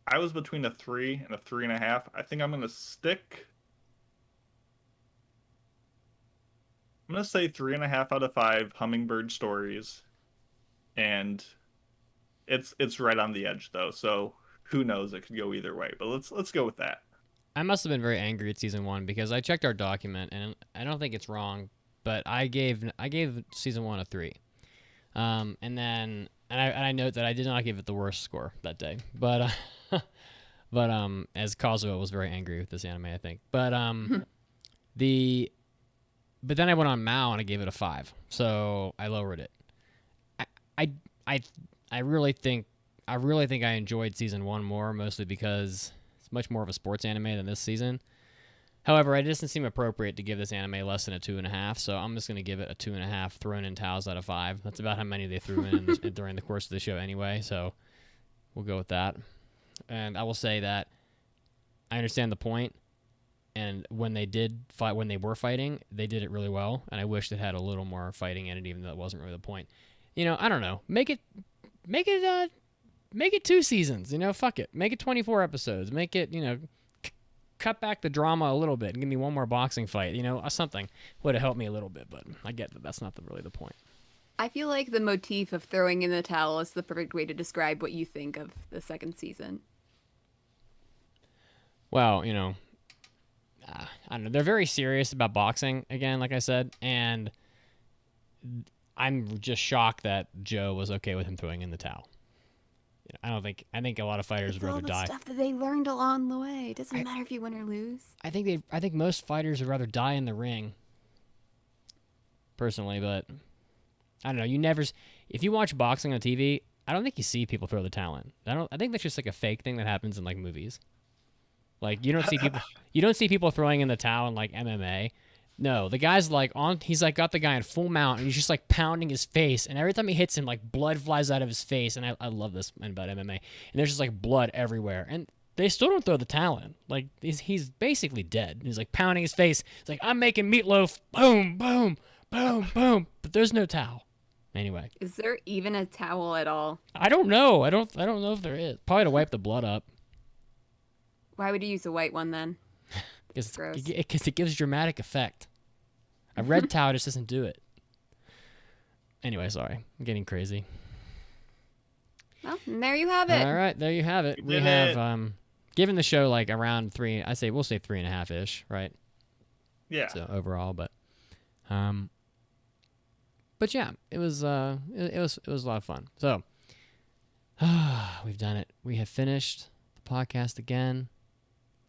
I was between a 3 and a 3.5. I think I'm going to stick. I'm going to say 3.5 out of 5 hummingbird stories. And it's right on the edge, though. So who knows? It could go either way. But let's go with that. I must have been very angry at season 1 because I checked our document and I don't think it's wrong, but I gave season 1 a 3. And I note that I did not give it the worst score that day, but as Kazuo was very angry with this anime, I think. But but then I went on Mao and I gave it a 5, so I lowered it. I really think I enjoyed season 1 more, mostly because it's much more of a sports anime than this season. However, it doesn't seem appropriate to give this anime less than a 2.5, so I'm just going to give it a 2.5 thrown in towels out of 5. That's about how many they threw in during the course of the show anyway, so we'll go with that. And I will say that I understand the point, and when they were fighting, they did it really well, and I wish it had a little more fighting in it, even though that wasn't really the point. I don't know. Make it 2 seasons. Fuck it. Make it 24 episodes. Make it, cut back the drama a little bit and give me one more boxing fight. Something would have helped me a little bit, but I get that that's not really the point. I feel like the motif of throwing in the towel is the perfect way to describe what you think of the second season. Well, I don't know. They're very serious about boxing, again, like I said, and I'm just shocked that Joe was okay with him throwing in the towel. I think a lot of fighters would rather die. It's all the stuff that they learned along the way. It doesn't matter if you win or lose. I think most fighters would rather die in the ring, personally, but I don't know. If you watch boxing on TV, I don't think you see people throw the towel in. I think that's just a fake thing that happens in movies. You don't see people throwing in the towel in MMA. No, the guy's he's got the guy in full mount, and he's just pounding his face, and every time he hits him, blood flies out of his face, and I love this about MMA, and there's just blood everywhere, and they still don't throw the towel in. He's basically dead. He's pounding his face. It's I'm making meatloaf, boom, boom, boom, boom, but there's no towel. Anyway, is there even a towel at all? I don't know. I don't know if there is. Probably to wipe the blood up. Why would you use a white one then? Because it gives dramatic effect. A red towel just doesn't do it. Anyway, sorry. I'm getting crazy. Well, and there you have it. All right, there you have it. We did have given the show like around we'll say 3.5-ish, right? Yeah. So overall, but yeah, it was a lot of fun. So we've done it. We have finished the podcast again.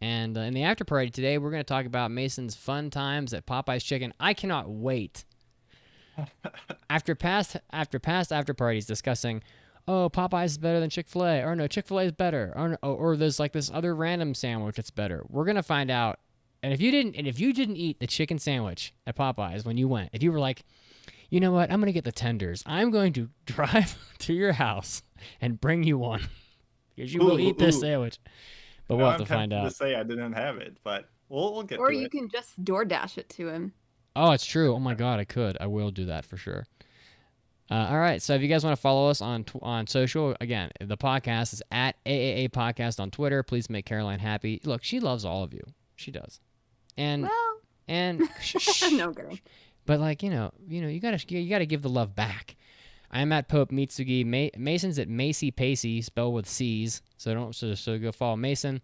And in the after party today, we're going to talk about Mason's fun times at Popeye's Chicken. I cannot wait. After past after parties discussing, oh, Popeyes is better than Chick-fil-A, or no, Chick-fil-A is better, or there's like this other random sandwich that's better. We're going to find out. And if you didn't eat the chicken sandwich at Popeyes when you went, if you were like, you know what, I'm going to get the tenders. I'm going to drive to your house and bring you one because you will eat this sandwich. But we'll have to find out. To say I didn't have it, but we'll get to it. Or you can just DoorDash it to him. Oh, it's true. Oh my God, I could. I will do that for sure. All right. So if you guys want to follow us on social, again, the podcast is at AAA Podcast on Twitter. Please make Caroline happy. Look, she loves all of you. She does. And no, I'm kidding. But like you gotta give the love back. I'm at Pope Mitsugi. Mason's at Macy Pacey, spelled with C's. So go follow Mason.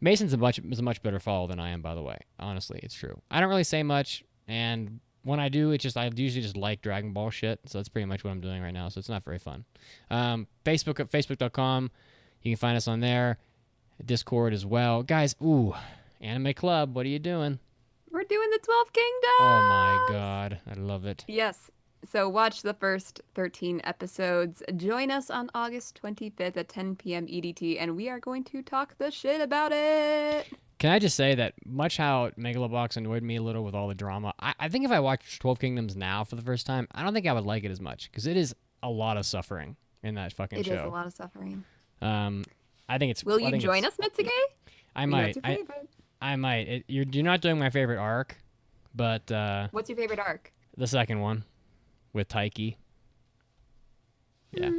Mason's a much better follow than I am, by the way. Honestly, it's true. I don't really say much, and when I do, I usually just like Dragon Ball shit. So that's pretty much what I'm doing right now. So it's not very fun. Facebook at facebook.com. You can find us on there. Discord as well, guys. Ooh, Anime Club. What are you doing? We're doing the 12 Kingdoms. Oh my God, I love it. Yes. So watch the first 13 episodes. Join us on August 25th at 10 p.m. EDT, and we are going to talk the shit about it. Can I just say that much how Megalobox annoyed me a little with all the drama, I think if I watched 12 Kingdoms now for the first time, I don't think I would like it as much because it is a lot of suffering in that fucking show. It is a lot of suffering. I think it's. Will you join us, Mitsuge? I might. I might. You're not doing my favorite arc, but what's your favorite arc? The second one with Taiki. Yeah.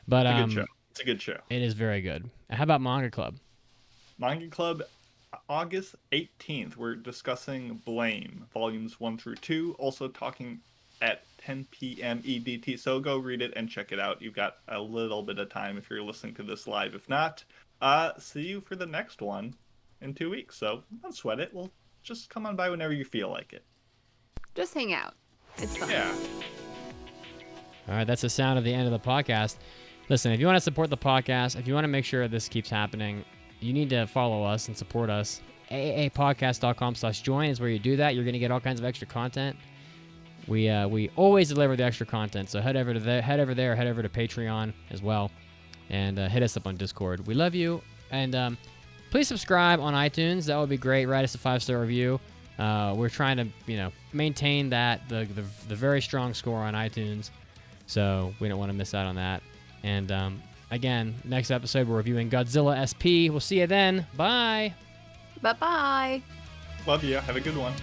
But it's a good show. It's a good show. It is very good. How about Manga Club? Manga Club, August 18th. We're discussing Blame, volumes 1 through 2. Also talking at 10 p.m. EDT. So go read it and check it out. You've got a little bit of time if you're listening to this live. If not, see you for the next one in 2 weeks. So don't sweat it. We'll just come on by whenever you feel like it. Just hang out. It's fun. Yeah. All right, that's the sound of the end of the podcast. Listen, if you want to support the podcast, if you want to make sure this keeps happening, you need to follow us and support us. AAApodcast.com/join is where you do that. You're going to get all kinds of extra content. We always deliver the extra content, so head over to head over to Patreon as well, and hit us up on Discord. We love you, and please subscribe on iTunes. That would be great. Write us a 5-star review. We're trying to maintain that the very strong score on iTunes, so we don't want to miss out on that. And again, next episode we're reviewing Godzilla SP. We'll see you then. Bye. Bye-bye. Love you. Have a good one.